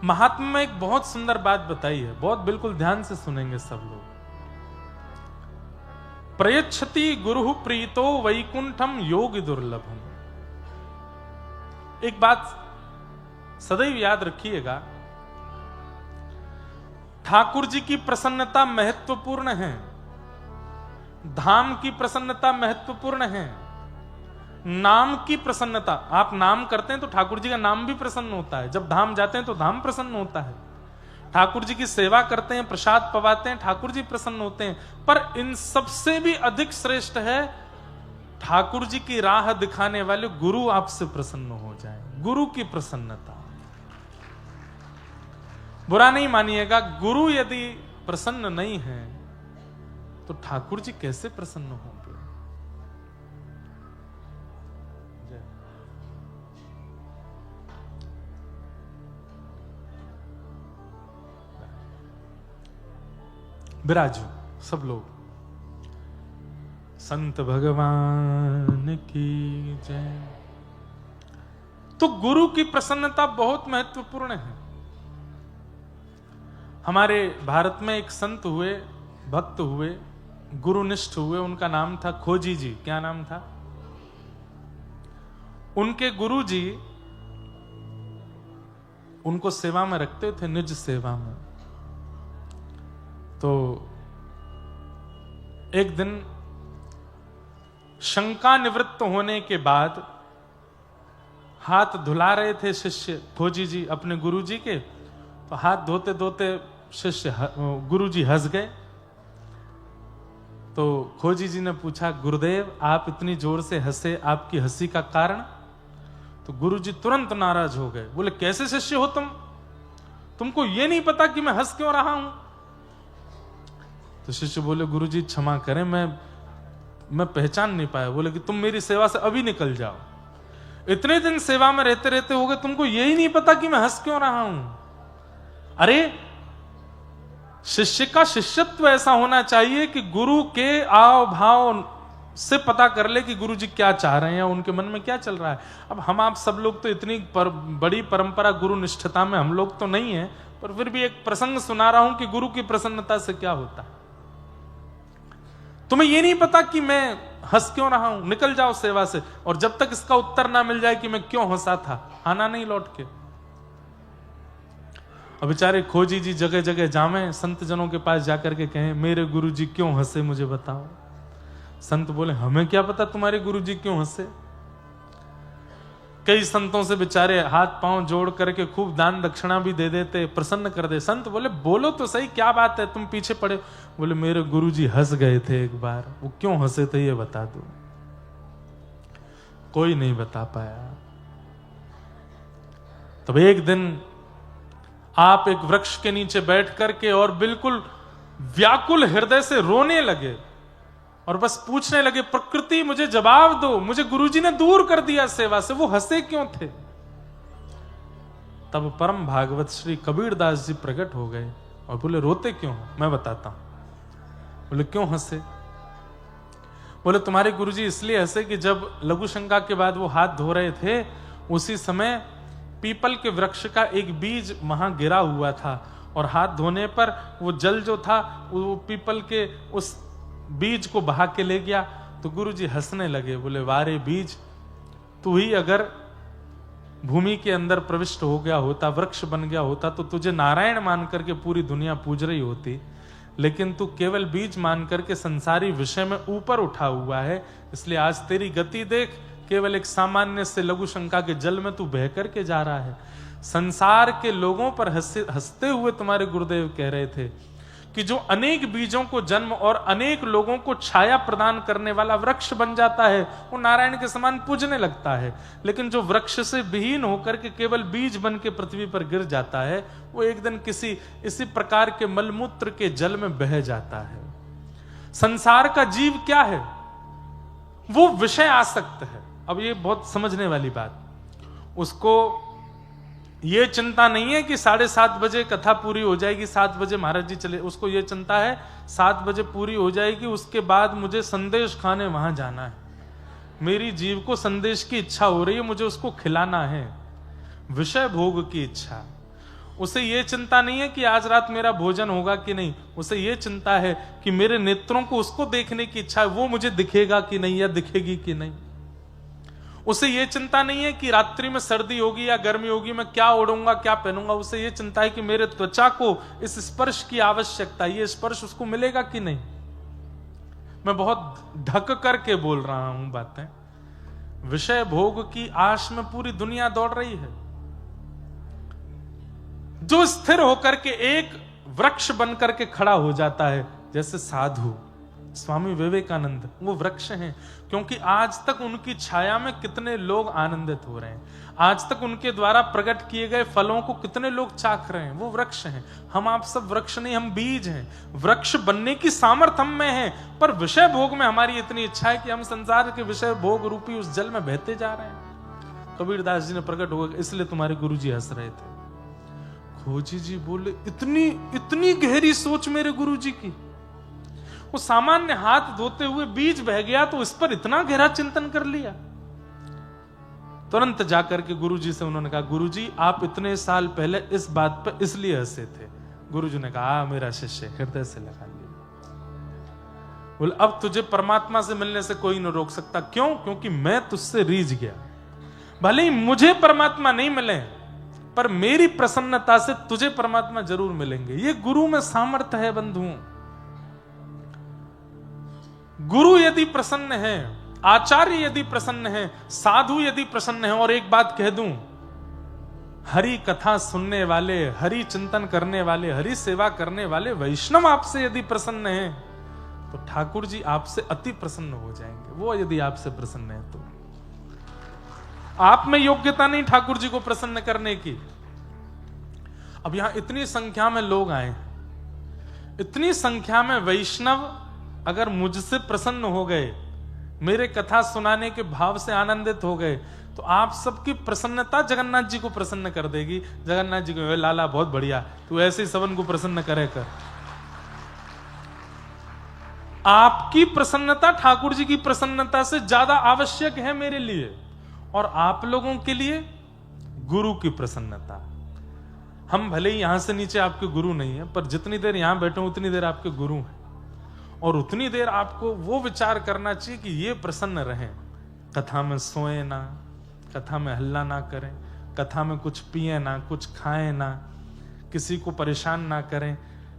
महात्मा में एक बहुत सुंदर बात बताई है, बहुत बिल्कुल ध्यान से सुनेंगे सब लोग। प्रयच्छति गुरु प्रीतो वैकुंठम योगी दुर्लभम। एक बात सदैव याद रखिएगा, ठाकुर जी की प्रसन्नता महत्वपूर्ण है, धाम की प्रसन्नता महत्वपूर्ण है, नाम की प्रसन्नता। आप नाम करते हैं तो ठाकुर जी का नाम भी प्रसन्न होता है, जब धाम जाते हैं तो धाम प्रसन्न होता है। ठाकुर जी की सेवा करते हैं, प्रसाद पवाते हैं, ठाकुर जी प्रसन्न होते हैं। पर इन सबसे भी अधिक श्रेष्ठ है ठाकुर जी की राह दिखाने वाले गुरु आपसे प्रसन्न हो जाए, गुरु की प्रसन्नता। बुरा नहीं मानिएगा, गुरु यदि प्रसन्न नहीं है तो ठाकुर जी कैसे प्रसन्न होंगे? विराजो सब लोग। संत भगवान की जय। तो गुरु की प्रसन्नता बहुत महत्वपूर्ण है। हमारे भारत में एक संत हुए, भक्त हुए, गुरुनिष्ठ हुए, उनका नाम था खोजी जी। क्या नाम था? उनके गुरु जी उनको सेवा में रखते थे, निज सेवा में। तो एक दिन शंका निवृत्त होने के बाद हाथ धुला रहे थे शिष्य खोजी जी अपने गुरु जी के। तो हाथ धोते धोते शिष्य गुरु जी हंस गए। तो खोजी जी ने पूछा, गुरुदेव आप इतनी जोर से हंसे, आपकी हंसी का कारण? तो गुरु जी तुरंत नाराज हो गए, बोले कैसे शिष्य हो तुम? तुमको ये नहीं पता कि मैं हंस क्यों रहा हूं? तो शिष्य बोले, गुरु जी क्षमा करें, मैं पहचान नहीं पाया। बोले कि तुम मेरी सेवा से अभी निकल जाओ। इतने दिन सेवा में रहते रहते हो गए, तुमको यही नहीं पता कि मैं हंस क्यों रहा हूं? अरे शिष्य का शिष्यत्व ऐसा होना चाहिए कि गुरु के आव भाव से पता कर ले कि गुरु जी क्या चाह रहे हैं, उनके मन में क्या चल रहा है। अब हम आप सब लोग तो इतनी बड़ी परंपरा गुरु निष्ठता में हम लोग तो नहीं है, पर फिर भी एक प्रसंग सुना रहा हूं कि गुरु की प्रसन्नता से क्या होता है। तुम्हें यह नहीं पता कि मैं हंस क्यों रहा हूं? निकल जाओ सेवा से। और जब तक इसका उत्तर ना मिल जाए कि मैं क्यों हंसा था, आना नहीं लौट के। अब बेचारे खोजी जी जगह जगह जामे, संत जनों के पास जाकर के कहें, मेरे गुरु जी क्यों हंसे, मुझे बताओ। संत बोले, हमें क्या पता तुम्हारे गुरु जी क्यों हंसे। कई संतों से बेचारे हाथ पांव जोड़ करके खूब दान दक्षिणा भी दे देते, प्रसन्न कर दे। संत बोले, बोलो तो सही क्या बात है, तुम पीछे पड़े। बोले, मेरे गुरुजी हंस गए थे एक बार, वो क्यों हंसे थे ये बता दो। कोई नहीं बता पाया। तब एक दिन आप एक वृक्ष के नीचे बैठ करके और बिल्कुल व्याकुल हृदय से रोने लगे और बस पूछने लगे, प्रकृति मुझे जवाब दो, मुझे गुरुजी ने दूर कर दिया सेवा से, वो हंसे क्यों थे। तब परम भागवत श्री कबीरदास जी प्रकट हो गए और बोले, रोते क्यों हो? मैं बताता हूं। बोले, क्यों हंसे? बोले, तुम्हारे गुरुजी इसलिए हंसे कि जब लघु शंका के बाद वो हाथ धो रहे थे, उसी समय पीपल के वृक्ष का एक बीज वहां गिरा हुआ था और हाथ धोने पर वो जल जो था वो पीपल के उस बीज को बहा के ले गया। तो गुरुजी हंसने लगे, बोले, वारे बीज, तू ही अगर भूमि के अंदर प्रविष्ट हो गया होता, वृक्ष बन गया होता, तो तुझे नारायण मान करके पूरी दुनिया पूज रही होती। लेकिन तू केवल बीज मान करके संसारी विषय में ऊपर उठा हुआ है, इसलिए आज तेरी गति देख, केवल एक सामान्य से लघु शंका के जल में तू बह करके जा रहा है। संसार के लोगों पर हंसते हुए तुम्हारे गुरुदेव कह रहे थे कि जो अनेक बीजों को जन्म और अनेक लोगों को छाया प्रदान करने वाला वृक्ष बन जाता है, वो नारायण के समान पूजने लगता है। लेकिन जो वृक्ष से विहीन होकर के केवल बीज बन के पृथ्वी पर गिर जाता है, वो एक दिन किसी इसी प्रकार के मलमूत्र के जल में बह जाता है। संसार का जीव क्या है? वो विषय आसक्त है। अब ये बहुत समझने वाली बात, उसको ये चिंता नहीं है कि 7:30 बजे कथा पूरी हो जाएगी, 7 बजे महाराज जी चले, उसको ये चिंता है 7 बजे पूरी हो जाएगी, उसके बाद मुझे संदेश खाने वहां जाना है, मेरी जीव को संदेश की इच्छा हो रही है, मुझे उसको खिलाना है, विषय भोग की इच्छा। उसे ये चिंता नहीं है कि आज रात मेरा भोजन होगा कि नहीं, उसे ये चिंता है कि मेरे नेत्रों को उसको देखने की इच्छा है, वो मुझे दिखेगा कि नहीं या दिखेगी कि नहीं। उसे यह चिंता नहीं है कि रात्रि में सर्दी होगी या गर्मी होगी, मैं क्या ओढ़ूंगा क्या पहनूंगा। उसे यह चिंता है कि मेरे त्वचा को इस स्पर्श की आवश्यकता, ये स्पर्श उसको मिलेगा कि नहीं। मैं बहुत ढक करके बोल रहा हूं बातें। विषय भोग की आश में पूरी दुनिया दौड़ रही है। जो स्थिर होकर के एक वृक्ष बनकर के खड़ा हो जाता है, जैसे साधु स्वामी विवेकानंद, वो वृक्ष हैं, क्योंकि आज तक उनकी छाया में कितने लोग आनंदित हो रहे हैं, आज तक उनके द्वारा प्रकट किए गए फलों को कितने लोग चाख रहे हैं। वो वृक्ष हैं। हम आप सब वृक्ष नहीं, हम बीज हैं। वृक्ष बनने की सामर्थ्य हम में है, पर विषय भोग में हमारी इतनी इच्छा है कि हम संसार के विषय भोग रूपी उस जल में बहते जा रहे हैं। कबीरदास जी ने प्रकट हो गया, इसलिए तुम्हारे गुरु जी हंस रहे थे। खोजी जी बोले, इतनी गहरी सोच मेरे गुरु जी की। वो सामान्य हाथ धोते हुए बीज बह गया तो इस पर इतना गहरा चिंतन कर लिया। तुरंत जाकर के गुरुजी से उन्होंने कहा, गुरुजी आप इतने साल पहले इस बात पर इसलिए हंसे थे। गुरुजी ने कहा, मेरा शिष्य हृदय से लगा लिया। बोले, अब तुझे परमात्मा से मिलने से कोई न रोक सकता। क्यों? क्योंकि मैं तुझसे रीझ गया। भले ही मुझे परमात्मा नहीं मिले, पर मेरी प्रसन्नता से तुझे परमात्मा जरूर मिलेंगे। ये गुरु में सामर्थ्य है बंधुओं। गुरु यदि प्रसन्न है, आचार्य यदि प्रसन्न है, साधु यदि प्रसन्न है, और एक बात कह दूं, हरि कथा सुनने वाले, हरि चिंतन करने वाले, हरि सेवा करने वाले वैष्णव आपसे यदि प्रसन्न है, तो ठाकुर जी आपसे अति प्रसन्न हो जाएंगे। वो यदि आपसे प्रसन्न है तो आप में योग्यता नहीं ठाकुर जी को प्रसन्न करने की। अब यहां इतनी संख्या में लोग आए, इतनी संख्या में वैष्णव अगर मुझसे प्रसन्न हो गए, मेरे कथा सुनाने के भाव से आनंदित हो गए, तो आप सबकी प्रसन्नता जगन्नाथ जी को प्रसन्न कर देगी। जगन्नाथ जी को, लाला बहुत बढ़िया, तू ऐसे ही सबन को प्रसन्न करे कर। आपकी प्रसन्नता ठाकुर जी की प्रसन्नता से ज्यादा आवश्यक है मेरे लिए, और आप लोगों के लिए गुरु की प्रसन्नता। हम भले ही यहां से नीचे आपके गुरु नहीं है, पर जितनी देर यहां बैठे उतनी देर आपके गुरु हैं, और उतनी देर आपको वो विचार करना चाहिए कि ये प्रसन्न रहें। कथा में सोए ना, कथा में हल्ला ना करें, कथा में कुछ पिए ना, कुछ खाएं ना, किसी को परेशान ना करें,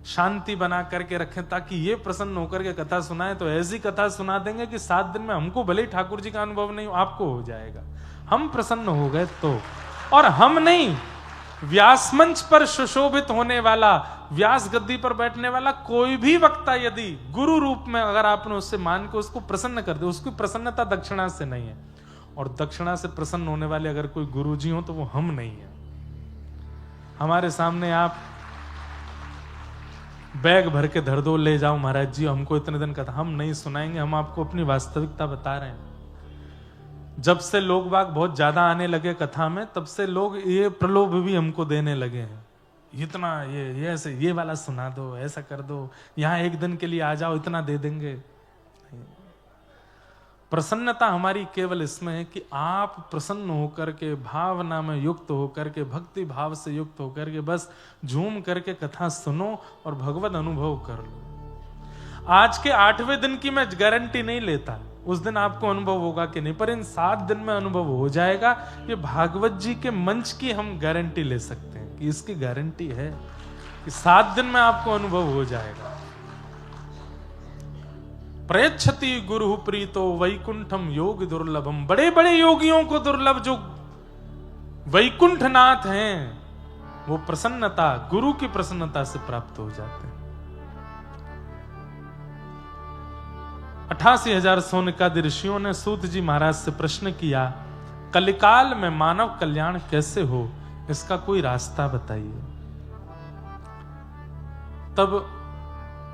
शांति बना करके रखें, ताकि ये प्रसन्न होकर के कथा सुनाएं। तो ऐसी कथा सुना देंगे कि 7 दिन में हमको भले ही ठाकुर जी का अनुभव नहीं हो, आपको हो जाएगा। हम प्रसन्न हो गए तो, और हम नहीं, व्यास मंच पर सुशोभित होने वाला, व्यास गद्दी पर बैठने वाला कोई भी वक्ता यदि गुरु रूप में अगर आपने उससे मान के उसको प्रसन्न कर दे, उसकी प्रसन्नता दक्षिणा से नहीं है। और दक्षिणा से प्रसन्न होने वाले अगर कोई गुरु जी हो तो वो हम नहीं है। हमारे सामने आप बैग भर के धर दो, ले जाओ महाराज जी हमको इतने दिन कथा, हम नहीं सुनाएंगे। हम आपको अपनी वास्तविकता बता रहे हैं। जब से लोग बाग बहुत ज्यादा आने लगे कथा में, तब से लोग ये प्रलोभ भी हमको देने लगे हैं, इतना ये ऐसे ये वाला सुना दो, ऐसा कर दो, यहां एक दिन के लिए आ जाओ, इतना दे देंगे। प्रसन्नता हमारी केवल इसमें है कि आप प्रसन्न होकर के, भावना में युक्त होकर के, भक्ति भाव से युक्त होकर के बस झूम करके कथा सुनो और भगवत अनुभव कर लो। आज के 8वें दिन की मैं गारंटी नहीं लेता, उस दिन आपको अनुभव होगा कि नहीं, पर इन 7 दिन में अनुभव हो जाएगा। ये भागवत जी के मंच की हम गारंटी ले सकते हैं कि इसकी गारंटी है कि 7 दिन में आपको अनुभव हो जाएगा। प्रयच्छति गुरु प्रीतो वैकुंठम योग दुर्लभम। बड़े बड़े योगियों को दुर्लभ, जो वैकुंठनाथ हैं, वो प्रसन्नता गुरु की प्रसन्नता से प्राप्त हो जाते हैं। 88,000 सोनकादि ऋषियों ने सूत जी महाराज से प्रश्न किया, कलिकाल में मानव कल्याण कैसे हो, इसका कोई रास्ता बताइए। तब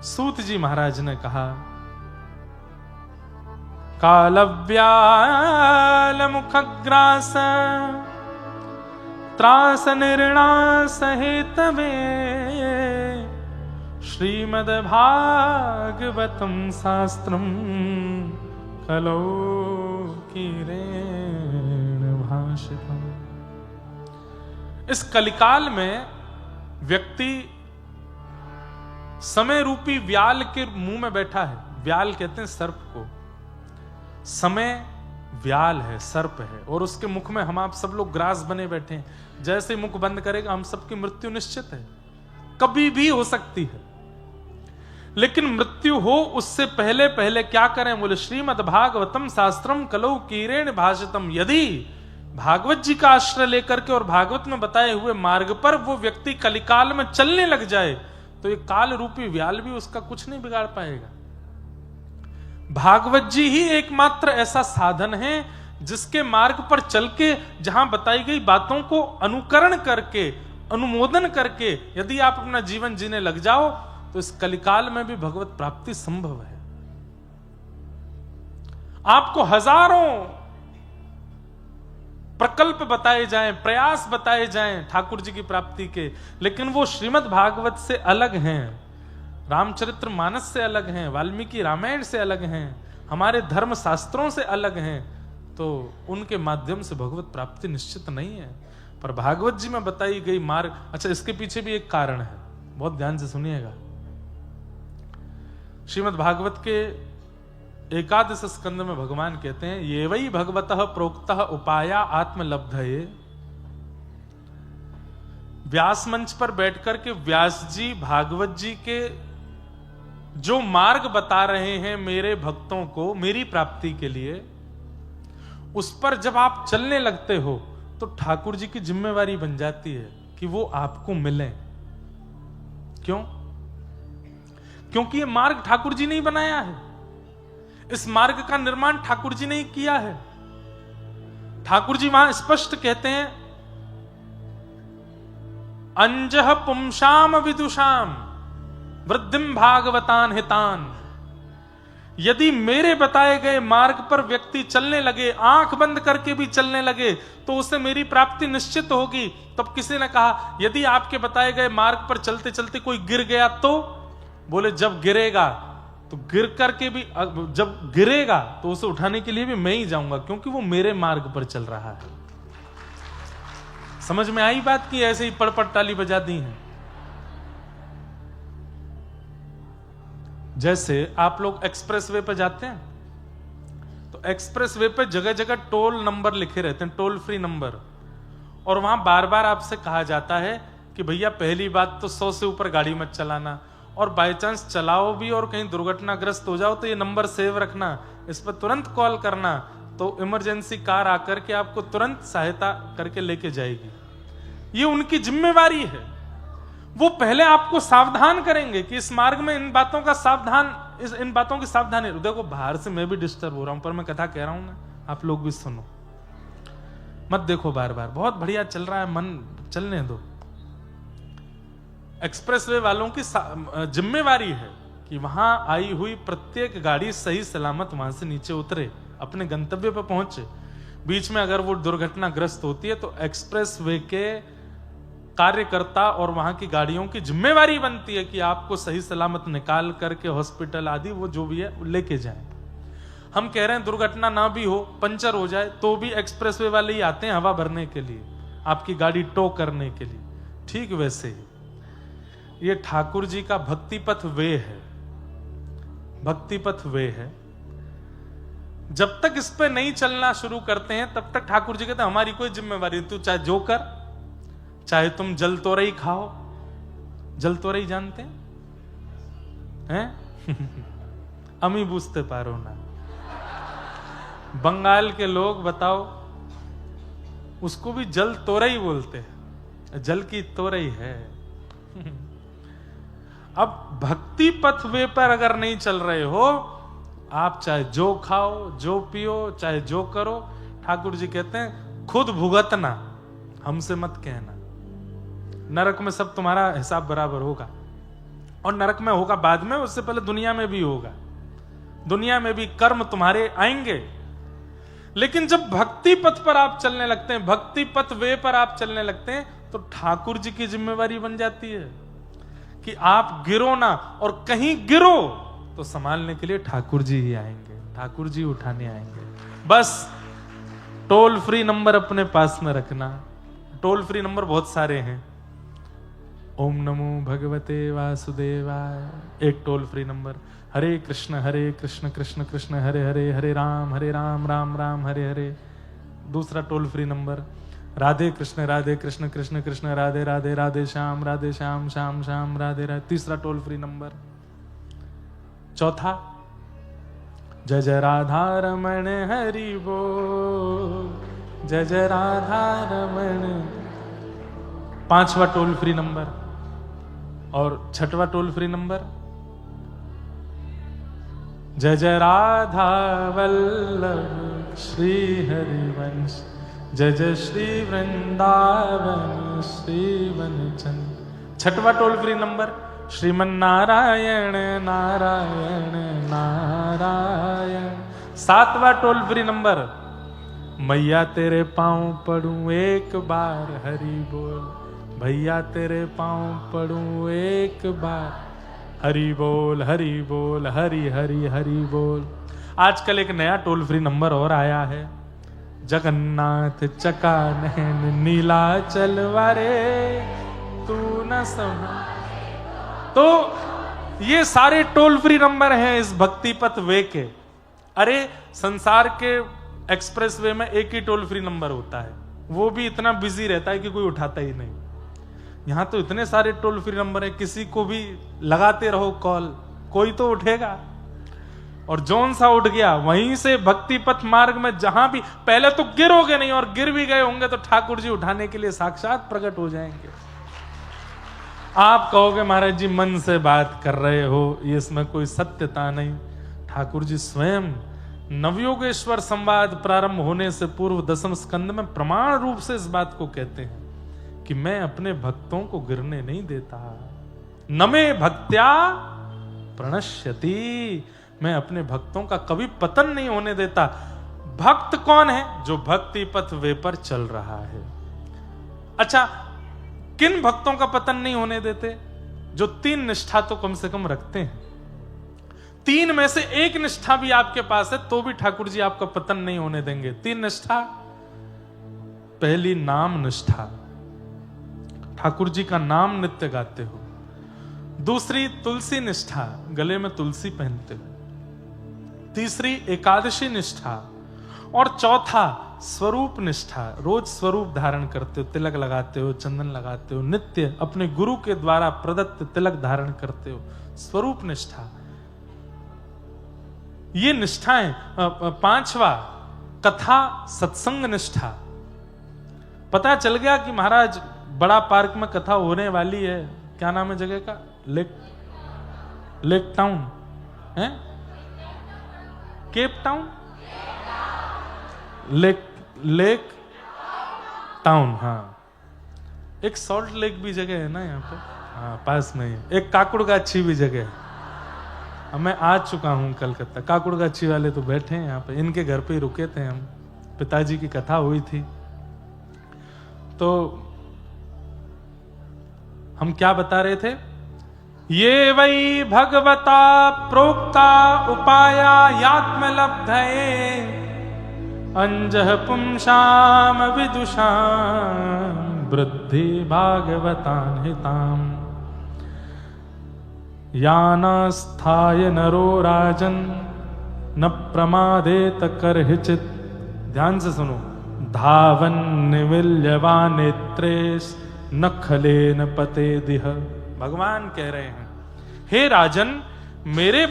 सूत जी महाराज ने कहा, कालव्याल मुखग्रास त्रास निर्णास हेतवे श्रीमद्भागवतम शास्त्रम कलौ कीरेण भाषितम्। इस कलिकाल में व्यक्ति समय रूपी व्याल के मुंह में बैठा है। व्याल कहते हैं सर्प को। समय व्याल है, सर्प है, और उसके मुख में हम आप सब लोग ग्रास बने बैठे हैं। जैसे ही मुख बंद करेगा हम सबकी मृत्यु निश्चित है, कभी भी हो सकती है। लेकिन मृत्यु हो उससे पहले पहले क्या करें? बोले श्रीमद् भागवतम शास्त्रम कलौ कीरेण भाषितम। यदि भागवत जी का आश्रय लेकर के और भागवत में बताए हुए मार्ग पर वो व्यक्ति कलिकाल में चलने लग जाए तो ये काल रूपी व्याल भी उसका कुछ नहीं बिगाड़ पाएगा। भागवत जी ही एकमात्र ऐसा साधन है जिसके मार्ग पर चल के जहां बताई गई बातों को अनुकरण करके, अनुमोदन करके यदि आप अपना जीवन जीने लग जाओ तो इस कलिकाल में भी भगवत प्राप्ति संभव है। आपको हजारों प्रकल्प बताए जाएं, प्रयास बताए जाएं ठाकुर जी की प्राप्ति के, लेकिन वो श्रीमद् भागवत से अलग हैं, रामचरित्र मानस से अलग हैं, वाल्मीकि रामायण से अलग हैं, हमारे धर्म शास्त्रों से अलग हैं, तो उनके माध्यम से भगवत प्राप्ति निश्चित नहीं है। पर भागवत जी में बताई गई मार्ग, अच्छा इसके पीछे भी एक कारण है, बहुत ध्यान से सुनिएगा। श्रीमद् भागवत के एकादश स्कंद में भगवान कहते हैं, ये वही भगवतः प्रोक्तः उपाया आत्मलब्धये। व्यास मंच पर बैठकर के व्यास जी भागवत जी के जो मार्ग बता रहे हैं मेरे भक्तों को मेरी प्राप्ति के लिए, उस पर जब आप चलने लगते हो तो ठाकुर जी की जिम्मेवारी बन जाती है कि वो आपको मिलें। क्यों? क्योंकि ये मार्ग ठाकुर जी ने ही बनाया है। इस मार्ग का निर्माण ठाकुर जी ने ही किया है। ठाकुर जी वहां स्पष्ट कहते हैं, अंजह पुंसाम विदुषाम वृद्धिम भागवतान हितान। यदि मेरे बताए गए मार्ग पर व्यक्ति चलने लगे, आंख बंद करके भी चलने लगे, तो उसे मेरी प्राप्ति निश्चित होगी। तब किसी ने कहा, यदि आपके बताए गए मार्ग पर चलते चलते कोई गिर गया तो? बोले जब गिरेगा तो गिर करके भी, जब गिरेगा तो उसे उठाने के लिए भी मैं ही जाऊंगा, क्योंकि वो मेरे मार्ग पर चल रहा है। समझ में आई बात की? ऐसे ही पड़ ताली बजा दी है। जैसे आप लोग एक्सप्रेस वे पे जाते हैं तो एक्सप्रेस वे पे जगह जगह टोल नंबर लिखे रहते हैं, टोल फ्री नंबर, और वहां बार बार आपसे कहा जाता है कि भैया पहली बात तो 100 से ऊपर गाड़ी मत चलाना, और बाय चांस चलाओ भी और कहीं दुर्घटनाग्रस्त हो जाओ तो ये नंबर सेव रखना, इस पर तुरंत कॉल करना, तो इमरजेंसी कार आकर के आपको तुरंत सहायता करके लेके जाएगी। ये उनकी जिम्मेवारी है। वो पहले आपको सावधान करेंगे कि इस मार्ग में इन बातों का सावधान, इन बातों की सावधानी। देखो बाहर से मैं भी डिस्टर्ब हो रहा हूं, पर मैं कथा कह रहा हूं ना, आप लोग भी सुनो, मत देखो बार बार, बहुत बढ़िया चल रहा है, मन चलने दो। एक्सप्रेसवे वालों की जिम्मेवारी है कि वहां आई हुई प्रत्येक गाड़ी सही सलामत वहां से नीचे उतरे, अपने गंतव्य पर पहुंचे। बीच में अगर वो दुर्घटनाग्रस्त होती है तो एक्सप्रेसवे के कार्यकर्ता और वहां की गाड़ियों की जिम्मेवारी बनती है कि आपको सही सलामत निकाल करके हॉस्पिटल आदि वो जो भी है लेके जाएं। हम कह रहे हैं दुर्घटना ना भी हो, पंचर हो जाए, तो भी एक्सप्रेसवे वाले ही आते हैं हवा भरने के लिए, आपकी गाड़ी टो करने के लिए। ठीक वैसे ही ये ठाकुर जी का भक्ति पथ वे है, भक्ति पथ वे है। जब तक इस पे नहीं चलना शुरू करते हैं तब तक ठाकुर जी कहते हैं हमारी कोई जिम्मेवारी, तू चाहे जो कर, चाहे तुम जल तोरई खाओ। जल तोरई जानते हैं? अमी बूझते पारो ना। बंगाल के लोग बताओ, उसको भी जल तोरई बोलते हैं, जल की तोरई है। अब भक्ति पथ वे पर अगर नहीं चल रहे हो, आप चाहे जो खाओ, जो पियो, चाहे जो करो, ठाकुर जी कहते हैं खुद भुगतना, हमसे मत कहना। नरक में सब तुम्हारा हिसाब बराबर होगा, और नरक में होगा बाद में, उससे पहले दुनिया में भी होगा। दुनिया में भी कर्म तुम्हारे आएंगे। लेकिन जब भक्ति पथ पर आप चलने लगते हैं, भक्ति पथ वे पर आप चलने लगते हैं, तो ठाकुर जी की जिम्मेवारी बन जाती है कि आप गिरो ना, और कहीं गिरो तो संभालने के लिए ठाकुर जी ही आएंगे, ठाकुर जी उठाने आएंगे। बस टोल फ्री नंबर अपने पास में रखना। टोल फ्री नंबर बहुत सारे हैं। ओम नमो भगवते वासुदेवाय एक टोल फ्री नंबर, हरे कृष्ण कृष्ण कृष्ण हरे हरे, हरे राम राम राम हरे हरे। दूसरा toll free number, Radhe Krishna Krishna Krishna Radhe Radhe, Radhe Shyam Shyam Shyam Radhe Radhe. तीसरा टोल फ्री नंबर। चौथा, जय जय राधा रमण हरि बोल, जय जय राधा रमण। पांचवा टोल फ्री नंबर। और छठवा टोल फ्री नंबर, जय जय राधा वल्लभ श्री हरिवंश, जय जय श्री वृंदावन श्री वनचंद। छठवा toll free number, Shriman Narayan Narayan Narayan. सातवां टोल फ्री नंबर, मैया तेरे पांव पड़ूं एक बार हरि बोल, भैया तेरे पांव पड़ूं एक बार हरि बोल हरि हरि हरि बोल। आजकल एक नया टोल फ्री नंबर और आया है, जगन्नाथ चका नैन नीला चलवारे तू न समझ। तो ये सारे टोल फ्री नंबर हैं इस भक्ति पथ वे के। अरे संसार के एक्सप्रेस वे में एक ही टोल फ्री नंबर होता है, वो भी इतना बिजी रहता है कि कोई उठाता ही नहीं। यहां तो इतने सारे टोल फ्री नंबर है, किसी को भी लगाते रहो कॉल, कोई तो उठेगा। और जौन सा उठ गया वहीं से भक्ति पथ मार्ग में जहां भी, पहले तो गिरोगे नहीं, और गिर भी गए होंगे तो ठाकुर जी उठाने के लिए साक्षात प्रकट हो जाएंगे। आप कहोगे महाराज जी मन से बात कर रहे हो, ये इसमें कोई सत्यता नहीं। ठाकुर जी स्वयं नवयोगेश्वर संवाद प्रारंभ होने से पूर्व 10वें स्कंद में प्रमाण रूप से इस बात को कहते हैं कि मैं अपने भक्तों को गिरने नहीं देता। न मे भक्त्या प्रणश्यति, मैं अपने भक्तों का कभी पतन नहीं होने देता। भक्त कौन है? जो भक्ति पथ वे पर चल रहा है। अच्छा, किन भक्तों का पतन नहीं होने देते? जो 3 निष्ठा तो कम से कम रखते हैं। 3 में से एक निष्ठा भी आपके पास है तो भी ठाकुर जी आपका पतन नहीं होने देंगे। 3 निष्ठा। पहली नाम निष्ठा, ठाकुर जी का नाम नित्य गाते हो। दूसरी तुलसी निष्ठा, गले में तुलसी पहनते हो। तीसरी एकादशी निष्ठा। और चौथा स्वरूप निष्ठा, रोज स्वरूप धारण करते हो, तिलक लगाते हो, चंदन लगाते हो, नित्य अपने गुरु के द्वारा प्रदत्त तिलक धारण करते हो, स्वरूप निष्ठा। ये निष्ठाएं। 5वां कथा सत्संग निष्ठा। पता चल गया कि महाराज बड़ा पार्क में कथा होने वाली है, क्या नाम है जगह का? लेक टाउन है, केप टाउन, लेक टाउन। हाँ, एक सॉल्ट लेक भी जगह है ना यहाँ पे, हाँ पास में ही। एक काकुड़गाछी भी जगह है। मैं आ चुका हूँ कलकत्ता। काकुड़गाछी वाले तो बैठे हैं यहाँ पे, इनके घर पे ही रुके थे हम, पिताजी की कथा हुई थी। तो हम क्या बता रहे थे? ये वै भगवता प्रोक्ता उपाया यात्मलब्धये अंजः पुंसाम विदुषाम वृद्धि भागवतान हिताम यानास्थाय नरो राजन न प्रमादेत करहिचित। ध्यान से सुनो। धावन निविल्यवा नेत्रेश न खलेन पते दिह। भगवान कह रहे हैं, हे राजन, मेरे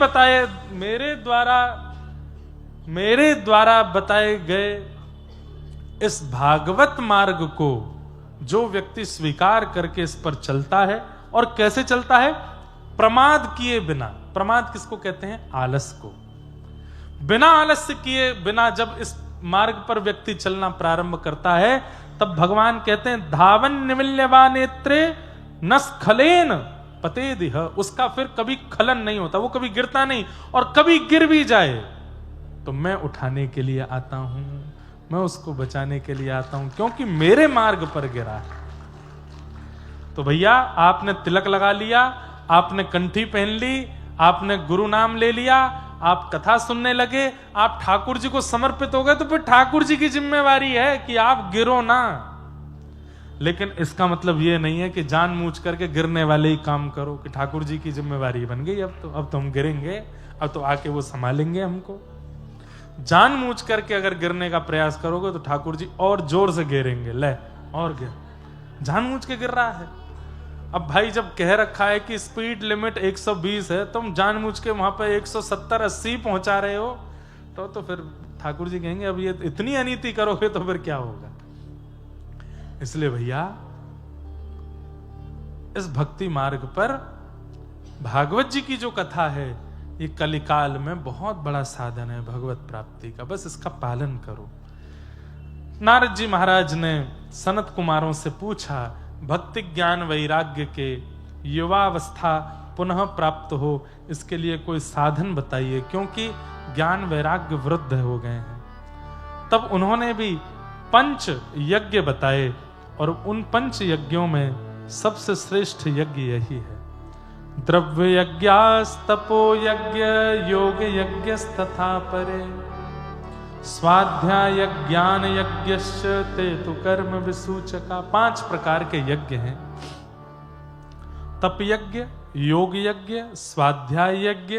द्वारा बताए गए इस भागवत मार्ग को जो व्यक्ति स्वीकार करके इस पर चलता है, और कैसे चलता है? प्रमाद किए बिना। प्रमाद किसको कहते हैं? आलस को। बिना आलस्य किए बिना जब इस मार्ग पर व्यक्ति चलना प्रारंभ करता है, तब भगवान कहते हैं धावन निमिल्यवा नेत्रे न स्खलेन पतेदिह। उसका फिर कभी खलन नहीं होता, वो कभी गिरता नहीं, और कभी गिर भी जाए तो मैं उठाने के लिए आता हूं, मैं उसको बचाने के लिए आता हूं, क्योंकि मेरे मार्ग पर गिरा है। तो भैया, आपने तिलक लगा लिया, आपने कंठी पहन ली, आपने गुरु नाम ले लिया, आप कथा सुनने लगे, आप ठाकुर जी को समर्पित हो गए, तो फिर ठाकुर जी की जिम्मेवारी है कि आप गिरो ना। लेकिन इसका मतलब यह नहीं है कि जानबूझ करके गिरने वाले ही काम करो, कि ठाकुर जी की जिम्मेवारी बन गई, अब तो हम गिरेंगे, अब तो आके वो संभालेंगे हमको। जानबूझ करके अगर गिरने का प्रयास करोगे तो ठाकुर जी और जोर से गिरेंगे, ले और गिर, जानबूझ के गिर रहा है। अब भाई, जब कह रखा है कि स्पीड लिमिट 120 है, तुम जानबूझ के वहां पे 170-80 पहुंचा रहे हो, तो फिर ठाकुर जी कहेंगे अब ये इतनी अनीति करोगे तो फिर क्या होगा। इसलिए भैया, इस भक्ति मार्ग पर भागवत जी की जो कथा है, ये कलिकाल में बहुत बड़ा साधन है भगवत प्राप्ति का। बस इसका पालन करो। नारद जी महाराज ने सनत कुमारों से पूछा, भक्ति ज्ञान वैराग्य के युवावस्था पुनः प्राप्त हो, इसके लिए कोई साधन बताइए, क्योंकि ज्ञान वैराग्य वृद्ध हो गए हैं। तब उन्होंने भी 5 यज्ञ बताए, और उन 5 यज्ञों में सबसे श्रेष्ठ यज्ञ यही है। द्रव्य यज्ञास्तपो यज्ञ योग यज्ञस्तथा परे, स्वाध्याय ज्ञान यज्ञश्च ते तु कर्म विसूचका। 5 प्रकार के यज्ञ हैं। तप यज्ञ, योग यज्ञ, स्वाध्याय यज्ञ,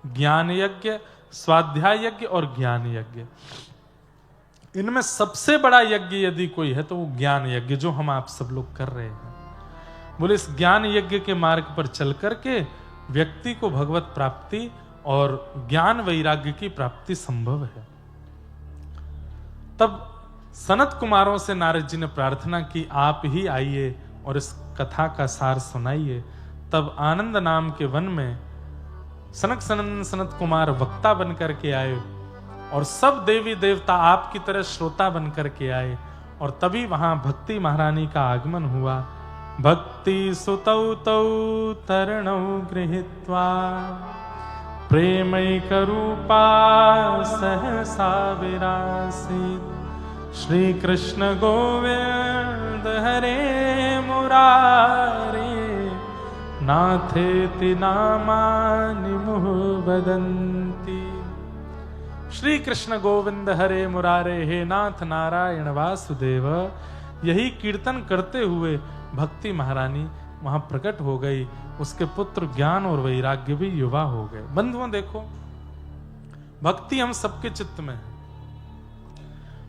ज्ञान यज्ञ, स्वाध्याय यज्ञ और ज्ञान यज्ञ। इनमें सबसे बड़ा यज्ञ यदि कोई है तो वो ज्ञान यज्ञ, जो हम आप सब लोग कर रहे हैं। बोले, इस ज्ञान यज्ञ के मार्ग पर चल करके व्यक्ति को भगवत प्राप्ति और ज्ञान वैराग्य की प्राप्ति संभव है। तब सनत कुमारों से नारद जी ने प्रार्थना की, आप ही आइए और इस कथा का सार सुनाइए। तब आनंद नाम के वन में सनक सनंदन सनत कुमार वक्ता बन करके आए, और सब देवी देवता आपकी तरह श्रोता बन करके आए, और तभी वहां भक्ति महारानी का आगमन हुआ। भक्ति सुतौ तौ तरणौ गृहीत्वा प्रेमैकरूपा सहसा विरासीत्। श्री कृष्ण गोविंद हरे मुरारे, नाथेति नामानि मुहुः वदन्ति। श्री कृष्ण गोविंद हरे मुरारे, हे नाथ नारायण वासुदेव, यही कीर्तन करते हुए भक्ति महारानी वहां प्रकट हो गई। उसके पुत्र ज्ञान और वैराग्य भी युवा हो गए। बंधुओं, देखो, भक्ति हम सबके चित्त में है,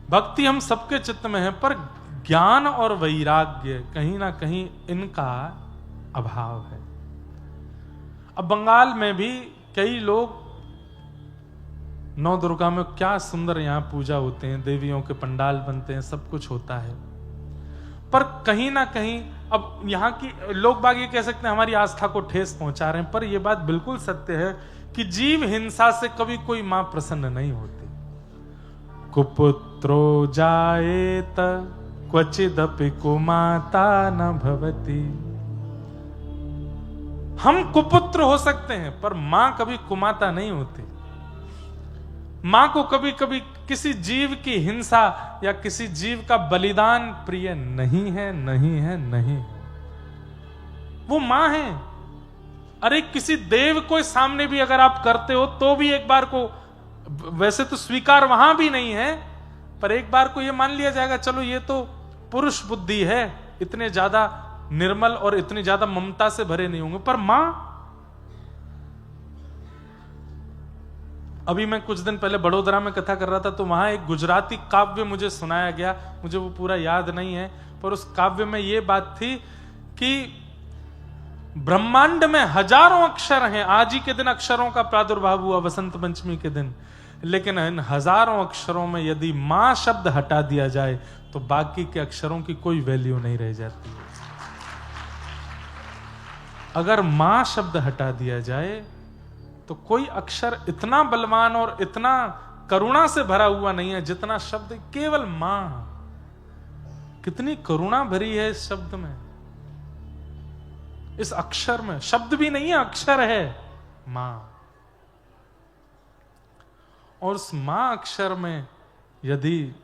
भक्ति हम सबके चित्त में है, पर ज्ञान और वैराग्य कहीं ना कहीं इनका अभाव है। अब बंगाल में भी कई लोग, नौ दुर्गा में क्या सुंदर यहां पूजा होते हैं, देवियों के पंडाल बनते हैं, सब कुछ होता है, पर कहीं ना कहीं अब यहाँ की लोग बाग ये कह सकते हैं हमारी आस्था को ठेस पहुंचा रहे हैं, पर यह बात बिल्कुल सत्य है कि जीव हिंसा से कभी कोई मां प्रसन्न नहीं होती। कुपुत्रो जायेत क्वचिदपि कुमाता न भवति। हम कुपुत्र हो सकते हैं, पर मां कभी कुमाता नहीं होती। मां को कभी कभी किसी जीव की हिंसा या किसी जीव का बलिदान प्रिय नहीं है, नहीं है, नहीं है। वो मां है। अरे किसी देव को सामने भी अगर आप करते हो तो भी एक बार को, वैसे तो स्वीकार वहां भी नहीं है, पर एक बार को यह मान लिया जाएगा, चलो ये तो पुरुष बुद्धि है, इतने ज्यादा निर्मल और इतनी ज्यादा ममता से भरे नहीं होंगे। पर मां, अभी मैं कुछ दिन पहले बड़ोदरा में कथा कर रहा था, तो वहां एक गुजराती काव्य मुझे सुनाया गया, मुझे वो पूरा याद नहीं है, पर उस काव्य में ये बात थी कि ब्रह्मांड में हजारों अक्षर हैं। आज ही के दिन अक्षरों का प्रादुर्भाव हुआ, वसंत पंचमी के दिन, लेकिन इन हजारों अक्षरों में यदि मां शब्द हटा दिया जाए तो बाकी के अक्षरों की कोई वैल्यू नहीं रह जाती है। अगर मां शब्द हटा दिया जाए तो कोई अक्षर इतना बलवान और इतना करुणा से भरा हुआ नहीं है जितना शब्द केवल मां। कितनी करुणा भरी है इस शब्द में, इस अक्षर में। शब्द भी नहीं है, अक्षर है मां। और उस मां अक्षर में यदि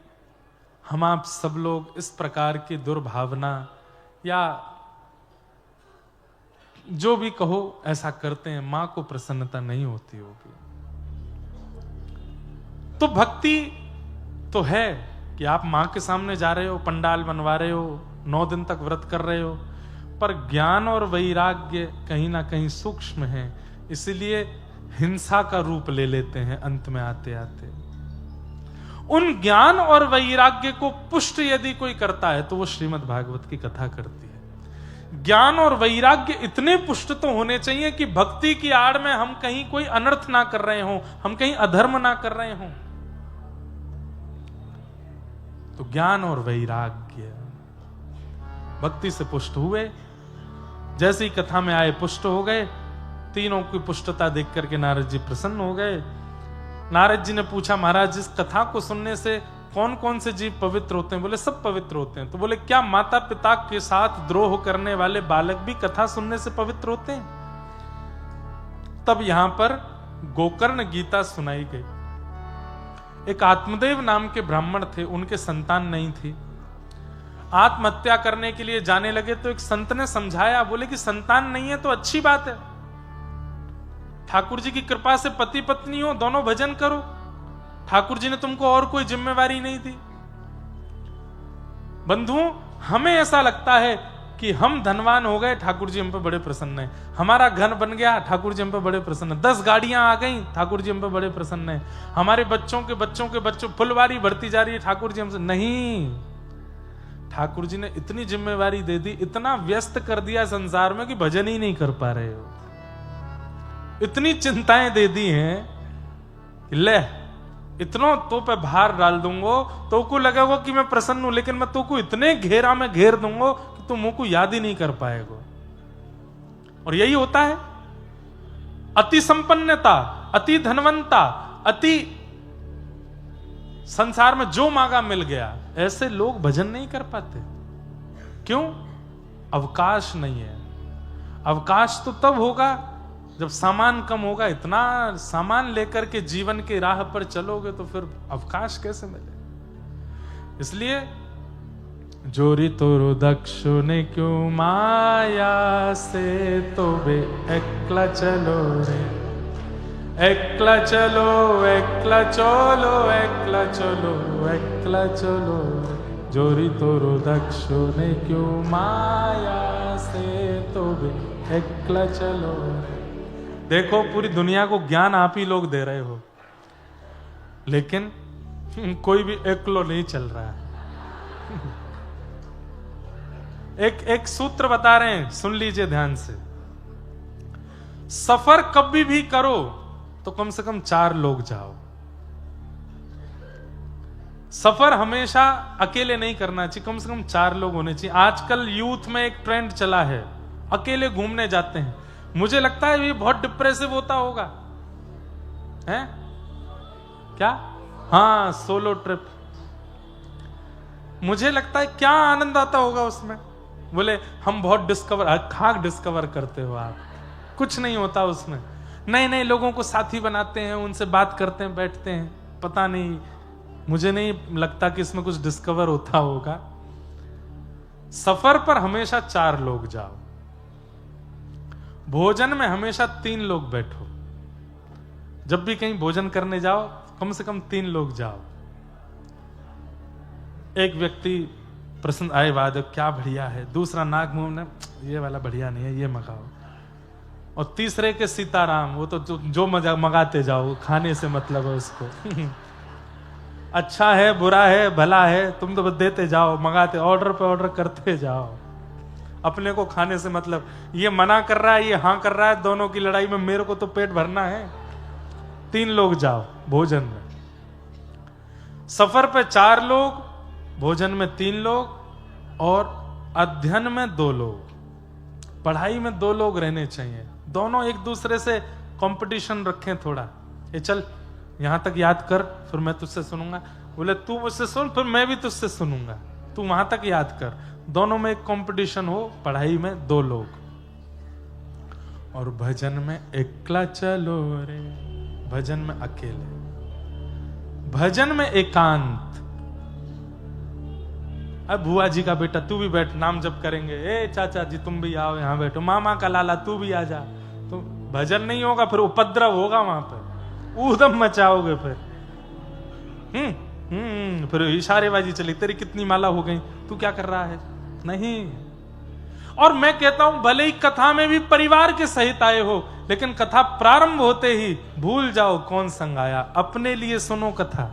हम आप सब लोग इस प्रकार की दुर्भावना या जो भी कहो ऐसा करते हैं, मां को प्रसन्नता नहीं होती होगी। तो भक्ति तो है कि आप मां के सामने जा रहे हो, पंडाल बनवा रहे हो, 9 दिन तक व्रत कर रहे हो, पर ज्ञान और वैराग्य कहीं ना कहीं सूक्ष्म है, इसलिए हिंसा का रूप ले लेते हैं अंत में आते आते। उन ज्ञान और वैराग्य को पुष्ट यदि कोई करता है तो वो श्रीमद् भागवत की कथा करती है। ज्ञान और वैराग्य इतने पुष्ट तो होने चाहिए कि भक्ति की आड़ में हम कहीं कोई अनर्थ ना कर रहे हो, हम कहीं अधर्म ना कर रहे हो। तो ज्ञान और वैराग्य भक्ति से पुष्ट हुए, जैसी कथा में आए पुष्ट हो गए। तीनों की पुष्टता देख करके नारद जी प्रसन्न हो गए। नारद जी ने पूछा, महाराज इस कथा को सुनने से कौन कौन से जीव पवित्र होते हैं? बोले सब पवित्र होते हैं। तो बोले क्या माता पिता के साथ द्रोह करने वाले बालक भी कथा सुनने से पवित्र होते हैं? तब यहां पर गोकर्ण गीता सुनाई गई। एक आत्मदेव नाम के ब्राह्मण थे, उनके संतान नहीं थी। आत्महत्या करने के लिए जाने लगे तो एक संत ने समझाया, बोले कि संतान नहीं है तो अच्छी बात है, ठाकुर जी की कृपा से पति पत्नी हो, दोनों भजन करो, ठाकुर जी ने तुमको और कोई जिम्मेवारी नहीं दी। बंधुओं, हमें ऐसा लगता है कि हम धनवान हो गए, ठाकुर जी हम पे बड़े प्रसन्न हैं, हमारा घर बन गया, ठाकुर जी हम पे बड़े प्रसन्न हैं, 10 गाड़ियां आ गई, ठाकुर जी हम पे बड़े प्रसन्न हैं, हमारे बच्चों के बच्चों फुलवारी बढ़ती जा रही है, ठाकुर जी हमसे नहीं। ठाकुर जी ने इतनी जिम्मेवारी दे दी, इतना व्यस्त कर दिया संसार में कि भजन ही नहीं कर पा रहे हो। इतनी चिंताएं दे दी हैं कि ले इतनो तो पे भार डाल दूंगा तो को लगेगा कि मैं प्रसन्न हूं, लेकिन मैं तो को इतने घेरा में घेर दूंगा कि तुम मुंह को याद ही नहीं कर पाएगा। और यही होता है, अति संपन्नता, अति धनवंता, अति संसार में जो मांगा मिल गया, ऐसे लोग भजन नहीं कर पाते। क्यों? अवकाश नहीं है। अवकाश तो तब होगा जब सामान कम होगा। इतना सामान लेकर के जीवन की राह पर चलोगे तो फिर अवकाश कैसे मिले? इसलिए जोरी तोरो दक्षु ने क्यों माया से तो बे एकला चलो रे, एकला चलो, एकला चलो, एकला चलो, एकला चलो, जोरी तोरो दक्षु ने क्यों माया से तो बे एकला चलो। देखो पूरी दुनिया को ज्ञान आप ही लोग दे रहे हो, लेकिन कोई भी एकलो नहीं चल रहा है। एक सूत्र बता रहे हैं, सुन लीजिए ध्यान से। सफर कभी भी करो तो कम से कम 4 लोग जाओ। सफर हमेशा अकेले नहीं करना चाहिए, कम से कम 4 लोग होने चाहिए। आजकल यूथ में एक ट्रेंड चला है, अकेले घूमने जाते हैं। मुझे लगता है ये बहुत डिप्रेसिव होता होगा, है क्या? हाँ, सोलो ट्रिप। मुझे लगता है क्या आनंद आता होगा उसमें। बोले हम बहुत खाक डिस्कवर करते हो आप, कुछ नहीं होता उसमें। नए नए लोगों को साथी बनाते हैं, उनसे बात करते हैं, बैठते हैं। पता नहीं, मुझे नहीं लगता कि इसमें कुछ डिस्कवर होता होगा। सफर पर हमेशा 4 लोग जाओ। भोजन में हमेशा 3 लोग बैठो। जब भी कहीं भोजन करने जाओ कम से कम 3 लोग जाओ। एक व्यक्ति प्रसन्न आए बाद क्या बढ़िया है, दूसरा नाक मुंह ने ये वाला बढ़िया नहीं है, ये मंगाओ, और तीसरे के सीताराम, वो तो जो मजा मंगाते जाओ, खाने से मतलब है उसको। अच्छा है, बुरा है, भला है, तुम तो बस देते जाओ, मंगाते, ऑर्डर पे ऑर्डर करते जाओ। अपने को खाने से मतलब, ये मना कर रहा है, ये हाँ कर रहा है, दोनों की लड़ाई में मेरे को तो पेट भरना है। 3 लोग जाओ भोजन में, सफर पे 4 लोग, भोजन में 3 लोग और अध्ययन में 2 लोग, पढ़ाई में 2 लोग रहने चाहिए। दोनों एक दूसरे से कंपटीशन रखें थोड़ा, ये चल यहां तक याद कर फिर मैं तुझसे सुनूंगा, बोले तू मुझसे सुन फिर मैं भी तुझसे सुनूंगा, तू वहां तक याद कर। दोनों में एक कंपटीशन हो, पढ़ाई में 2 लोग और भजन में एकला चलो रे, भजन में अकेले, भजन में एकांत। अब बुआ जी का बेटा तू भी बैठ, नाम जप करेंगे, ए चाचा जी तुम भी आओ यहां बैठो, मामा का लाला तू भी आ जा, तो भजन नहीं होगा, फिर उपद्रव होगा वहां पर, ऊधम मचाओगे फिर। फिर इशारेबाजी चली, तेरी कितनी माला हो गई, तू क्या कर रहा है, नहीं। और मैं कहता हूं भले ही कथा में भी परिवार के सहित आए हो, लेकिन कथा प्रारंभ होते ही भूल जाओ कौन संग आया, अपने लिए सुनो कथा।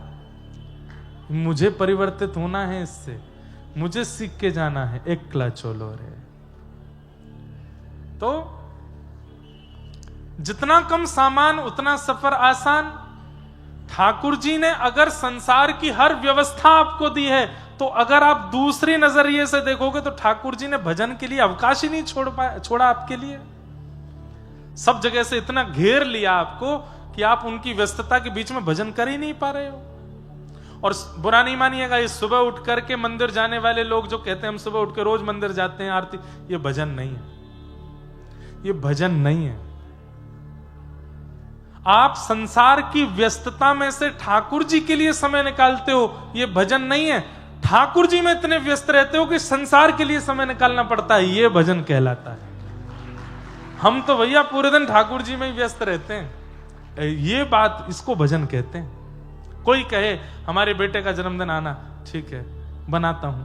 मुझे परिवर्तित होना है इससे, मुझे सीख के जाना है, एकला चलो रे। तो जितना कम सामान उतना सफर आसान। ठाकुर जी ने अगर संसार की हर व्यवस्था आपको दी है, तो अगर आप दूसरी नजरिए से देखोगे तो ठाकुर जी ने भजन के लिए अवकाश ही नहीं छोड़ा आपके लिए। सब जगह से इतना घेर लिया आपको कि आप उनकी व्यस्तता के बीच में भजन कर ही नहीं पा रहे हो। और बुरा नहीं मानिएगा, ये सुबह उठ करके मंदिर जाने वाले लोग जो कहते हैं हम सुबह उठ के रोज मंदिर जाते हैं आरती, ये भजन नहीं है, ये भजन नहीं है। आप संसार की व्यस्तता में से ठाकुर जी के लिए समय निकालते हो, ये भजन नहीं है। ठाकुर जी में इतने व्यस्त रहते हो कि संसार के लिए समय निकालना पड़ता है, ये भजन कहलाता है। हम तो भैया पूरे दिन ठाकुर जी में ही व्यस्त रहते हैं, ये बात, इसको भजन कहते हैं। कोई कहे हमारे बेटे का जन्मदिन आना, ठीक है बनाता हूं,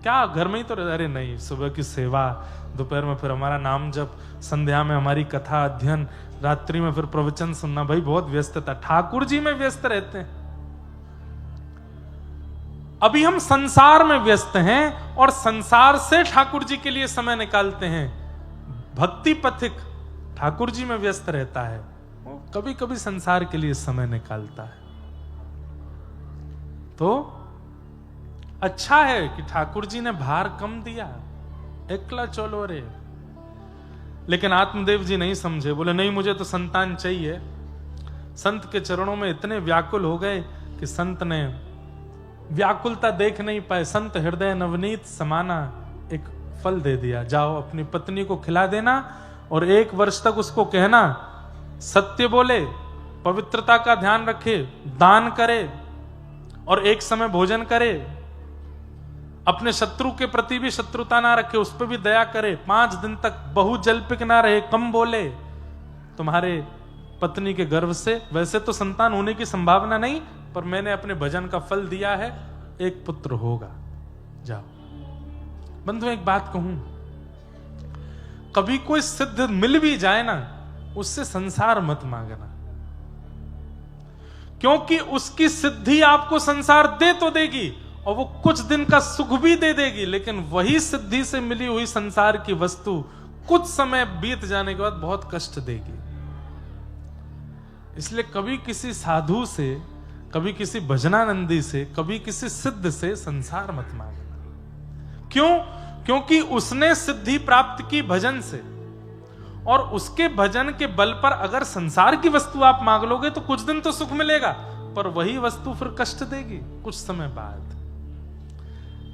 क्या घर में ही तो, अरे नहीं, सुबह की सेवा, दोपहर में फिर हमारा नाम जप, संध्या में हमारी कथा अध्ययन, रात्रि में फिर प्रवचन सुनना, भाई बहुत व्यस्तता। ठाकुर जी में व्यस्त रहते हैं। अभी हम संसार में व्यस्त हैं और संसार से ठाकुर जी के लिए समय निकालते हैं। भक्ति पथिक ठाकुर जी में व्यस्त रहता है, वो कभी कभी संसार के लिए समय निकालता है। तो अच्छा है कि ठाकुर जी ने भार कम दिया, एकला चलो रे। लेकिन आत्मदेव जी नहीं समझे, बोले नहीं मुझे तो संतान चाहिए। संत के चरणों में इतने व्याकुल हो गए कि संत ने व्याकुलता देख नहीं पाए। संत हृदय नवनीत समाना एक फल दे दिया, जाओ अपनी पत्नी को खिला देना और 1 वर्ष तक उसको कहना सत्य बोले, पवित्रता का ध्यान रखे, दान करे और एक समय भोजन करे, अपने शत्रु के प्रति भी शत्रुता ना रखे, उस पर भी दया करे, 5 दिन तक बहुजल्पिक ना रहे, कम बोले। तुम्हारे पत्नी के गर्भ से वैसे तो संतान होने की संभावना नहीं, पर मैंने अपने भजन का फल दिया है, एक पुत्र होगा, जाओ। बंधु एक बात कहूं, कभी कोई सिद्ध मिल भी जाए ना, उससे संसार मत मांगना, क्योंकि उसकी सिद्धि आपको संसार दे तो देगी और वो कुछ दिन का सुख भी दे देगी, लेकिन वही सिद्धि से मिली हुई संसार की वस्तु कुछ समय बीत जाने के बाद बहुत कष्ट देगी। इसलिए कभी किसी साधु से, कभी किसी भजनानंदी से, कभी किसी सिद्ध से संसार मत मांगना। क्यों? क्योंकि उसने सिद्धि प्राप्त की भजन से, और उसके भजन के बल पर अगर संसार की वस्तु आप मांग लोगे तो कुछ दिन तो सुख मिलेगा, पर वही वस्तु फिर कष्ट देगी कुछ समय बाद।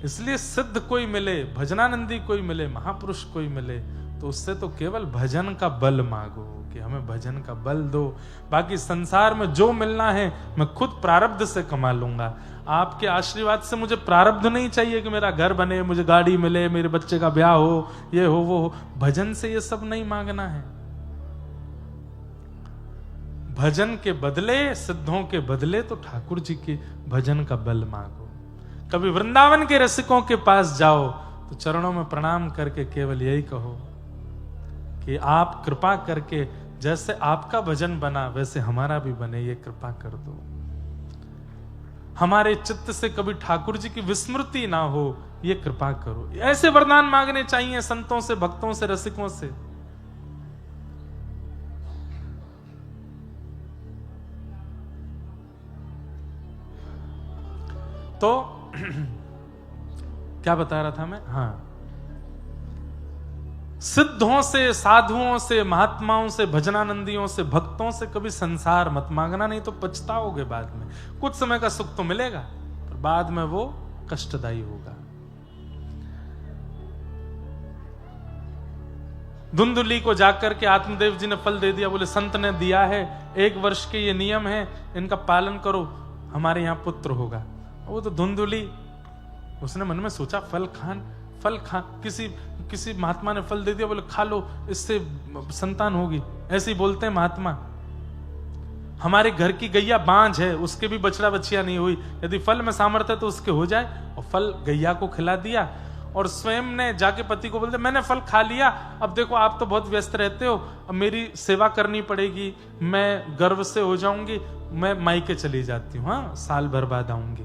इसलिए सिद्ध कोई मिले, भजनानंदी कोई मिले, महापुरुष कोई मिले, तो उससे तो केवल भजन का बल मांगो कि हमें भजन का बल दो। बाकी संसार में जो मिलना है मैं खुद प्रारब्ध से कमा लूंगा। आपके आशीर्वाद से मुझे प्रारब्ध नहीं चाहिए कि मेरा घर बने, मुझे गाड़ी मिले, मेरे बच्चे का ब्याह हो, ये हो वो हो। भजन से ये सब नहीं मांगना है। भजन के बदले, सिद्धों के बदले तो ठाकुर जी के भजन का बल मांगो। कभी वृंदावन के रसिकों के पास जाओ तो चरणों में प्रणाम करके केवल यही कहो कि आप कृपा करके जैसे आपका भजन बना वैसे हमारा भी बने, ये कृपा कर दो। हमारे चित्त से कभी ठाकुर जी की विस्मृति ना हो, ये कृपा करो। ऐसे वरदान मांगने चाहिए संतों से, भक्तों से, रसिकों से। तो क्या बता रहा था मैं? हाँ, सिद्धों से, साधुओं से, महात्माओं से, भजनानंदियों से, भक्तों से कभी संसार मत मांगना, नहीं तो पछताओगे बाद में। कुछ समय का सुख तो मिलेगा पर बाद में वो कष्टदायी होगा। धुंधुली को जाकर के आत्मदेव जी ने फल दे दिया, बोले संत ने दिया है, 1 वर्ष के ये नियम है, इनका पालन करो, हमारे यहां पुत्र होगा। वो तो धुंधुली, उसने मन में सोचा फल खा, किसी महात्मा ने फल दे दिया, बोले खा लो, इससे संतान होगी। ऐसे ही बोलते हैं महात्मा। हमारे घर की गैया बांझ है, उसके भी बछड़ा बछिया नहीं हुई, यदि फल में सामर्थ्य है तो उसके हो जाए। और फल गैया को खिला दिया और स्वयं ने जाके पति को बोलते मैंने फल खा लिया, अब देखो आप तो बहुत व्यस्त रहते हो, अब मेरी सेवा करनी पड़ेगी, मैं गर्व से हो जाऊंगी, मैं मायके चली जाती हूँ, हाँ साल भर बाद आऊंगी।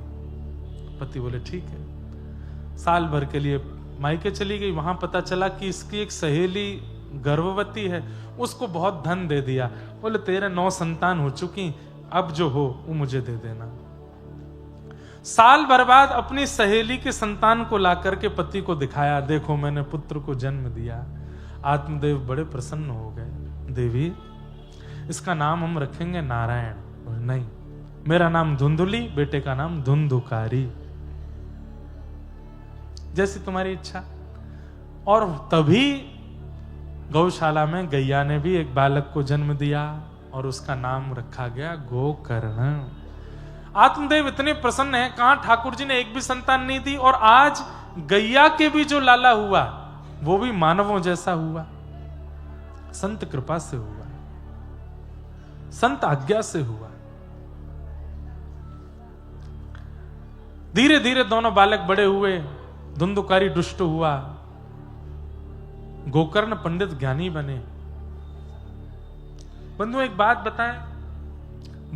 पति बोले ठीक है। साल भर के लिए मायके चली गई। वहां पता चला कि इसकी एक सहेली गर्भवती है, उसको बहुत धन दे दिया। बोले तेरे 9 संतान हो चुकी, अब जो हो वो मुझे दे देना। साल भर बाद अपनी सहेली के संतान को ला करके पति को दिखाया, देखो मैंने पुत्र को जन्म दिया। आत्मदेव बड़े प्रसन्न हो गए। देवी इसका नाम हम रखेंगे नारायण। नहीं, मेरा नाम धुंधुली, बेटे का नाम धुंधुकारी, जैसी तुम्हारी इच्छा। और तभी गौशाला में गैया ने भी एक बालक को जन्म दिया और उसका नाम रखा गया गोकर्ण। आत्मदेव इतने प्रसन्न हैं, कहां ठाकुर जी ने एक भी संतान नहीं दी, और आज गैया के भी जो लाला हुआ वो भी मानवों जैसा हुआ। संत कृपा से हुआ, संत आज्ञा से हुआ। धीरे धीरे दोनों बालक बड़े हुए, धुंधुकारी दुष्ट हुआ, गोकर्ण पंडित ज्ञानी बने। बंधु एक बात बताएं,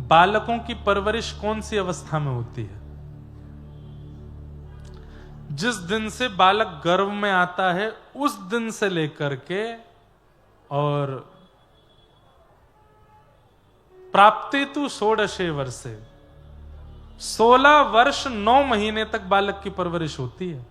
बालकों की परवरिश कौन सी अवस्था में होती है? जिस दिन से बालक गर्भ में आता है उस दिन से लेकर के और प्राप्ति तु 16 वर्षे, 16 वर्ष 9 महीने तक बालक की परवरिश होती है।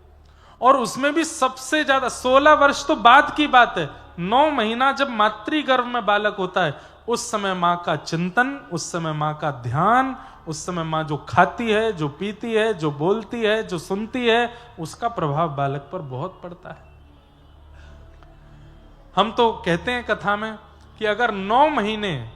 और उसमें भी सबसे ज्यादा 16 वर्ष तो बाद की बात है, 9 महीना जब मातृगर्भ में बालक होता है उस समय मां का चिंतन, उस समय मां का ध्यान, उस समय मां जो खाती है, जो पीती है, जो बोलती है, जो सुनती है, उसका प्रभाव बालक पर बहुत पड़ता है। हम तो कहते हैं कथा में कि अगर 9 महीने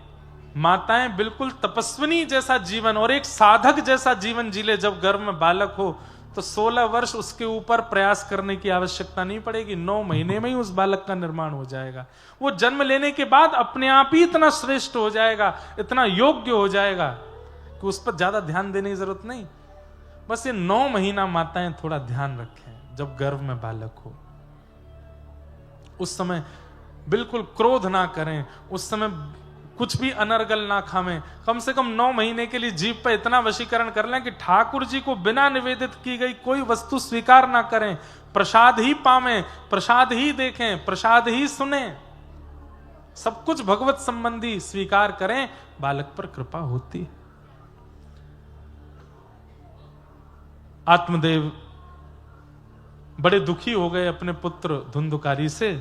माताएं बिल्कुल तपस्विनी जैसा जीवन और एक साधक जैसा जीवन जी ले, जब गर्भ में बालक हो, तो 16 वर्ष उसके ऊपर प्रयास करने की आवश्यकता नहीं पड़ेगी। 9 महीने में ही उस बालक का निर्माण हो जाएगा। वो जन्म लेने के बाद अपने आप ही इतना श्रेष्ठ हो जाएगा, इतना योग्य हो जाएगा कि उस पर ज्यादा ध्यान देने की जरूरत नहीं। बस ये 9 महीना माताएं थोड़ा ध्यान रखें। जब गर्भ में बालक हो उस समय बिल्कुल क्रोध ना करें, उस समय कुछ भी अनर्गल ना खावें। कम से कम 9 महीने के लिए जीभ पर इतना वशीकरण कर लें कि ठाकुर जी को बिना निवेदित की गई कोई वस्तु स्वीकार ना करें, प्रसाद ही पावें, प्रसाद ही देखें, प्रसाद ही सुने, सब कुछ भगवत संबंधी स्वीकार करें, बालक पर कृपा होती है। आत्मदेव बड़े दुखी हो गए अपने पुत्र धुंधुकारी से।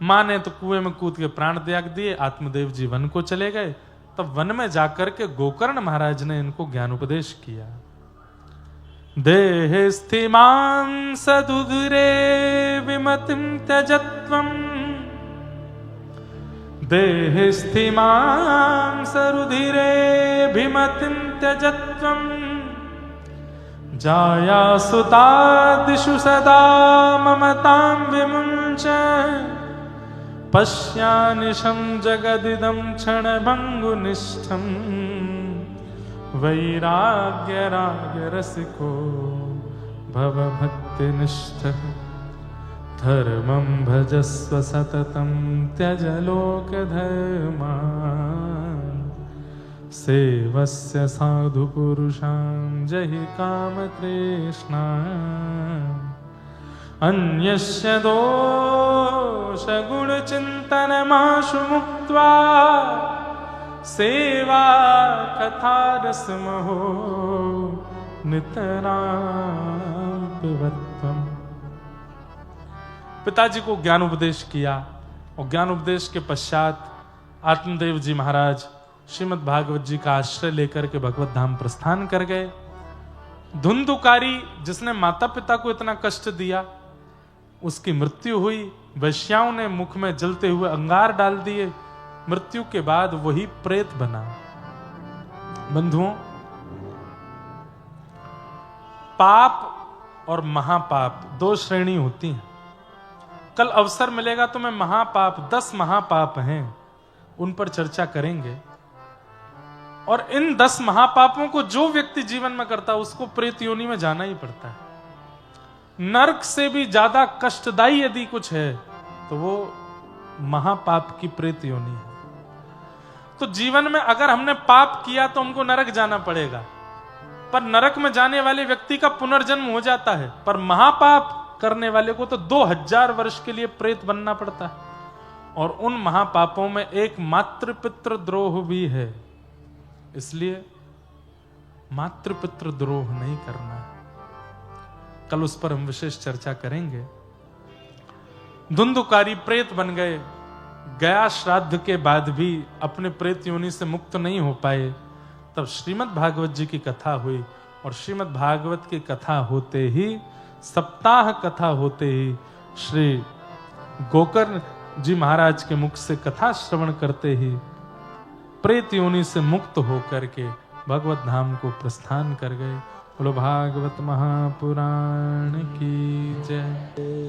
मां ने तो कुएं में कूद के प्राण त्याग दिए। आत्मदेव जी वन को चले गए। तब वन में जाकर के गोकर्ण महाराज ने इनको ज्ञान उपदेश किया। देह स्थिमां सदुदरे विमतिं त्यजत्वं, देह स्थिमां सरुधिरे विमतिं त्यजत्वं, जाया सुतादिषु सदा ममतां विमुञ्च, पश्यानिशं जगदिदं क्षणभङ्गुनिष्ठं, वैराग्यरागरसिको भवभक्तिनिष्ठः, धर्मं भजस्व सततं त्यज लोकधर्मान्, सेवस्य साधुपुरुषान् जहि कामतृष्णान्, अन्यस्य दोषगुणचिन्तनमाशु मुक्त्वा, सेवा कथारसमहो नितरां पिबत्वम्। पिताजी को ज्ञान उपदेश किया और ज्ञान उपदेश के पश्चात आत्मदेव जी महाराज श्रीमद् भागवत जी का आश्रय लेकर के भगवत धाम प्रस्थान कर गए। धुंधुकारी जिसने माता पिता को इतना कष्ट दिया उसकी मृत्यु हुई। वैश्याओं ने मुख में जलते हुए अंगार डाल दिए। मृत्यु के बाद वही प्रेत बना। बंधुओं, पाप और महापाप दो श्रेणी होती हैं। कल अवसर मिलेगा तो मैं महापाप 10 महापाप हैं उन पर चर्चा करेंगे। और इन 10 महापापों को जो व्यक्ति जीवन में करता है उसको प्रेत योनि में जाना ही पड़ता है। नरक से भी ज्यादा कष्टदायी यदि कुछ है तो वो महापाप की प्रेत योनि है। तो जीवन में अगर हमने पाप किया तो हमको नरक जाना पड़ेगा, पर नरक में जाने वाले व्यक्ति का पुनर्जन्म हो जाता है। पर महापाप करने वाले को तो 2000 वर्ष के लिए प्रेत बनना पड़ता है। और उन महापापों में एक मातृपितृ द्रोह भी है। इसलिए मातृपितृ द्रोह नहीं करना है। कल उस पर हम विशेष चर्चा करेंगे। धुंधुकारी प्रेत बन गए। गया श्राद्ध के बाद भी अपने प्रेत योनि से मुक्त नहीं हो पाए। तब श्रीमद् भागवत जी की कथा हुई और श्रीमद् भागवत की कथा होते ही, सप्ताह कथा होते ही, श्री गोकर्ण जी महाराज के मुख से कथा श्रवण करते ही प्रेत योनि से मुक्त होकर के भगवत धाम को प्रस्थान कर गए। बोलो भागवत महापुराण की जय।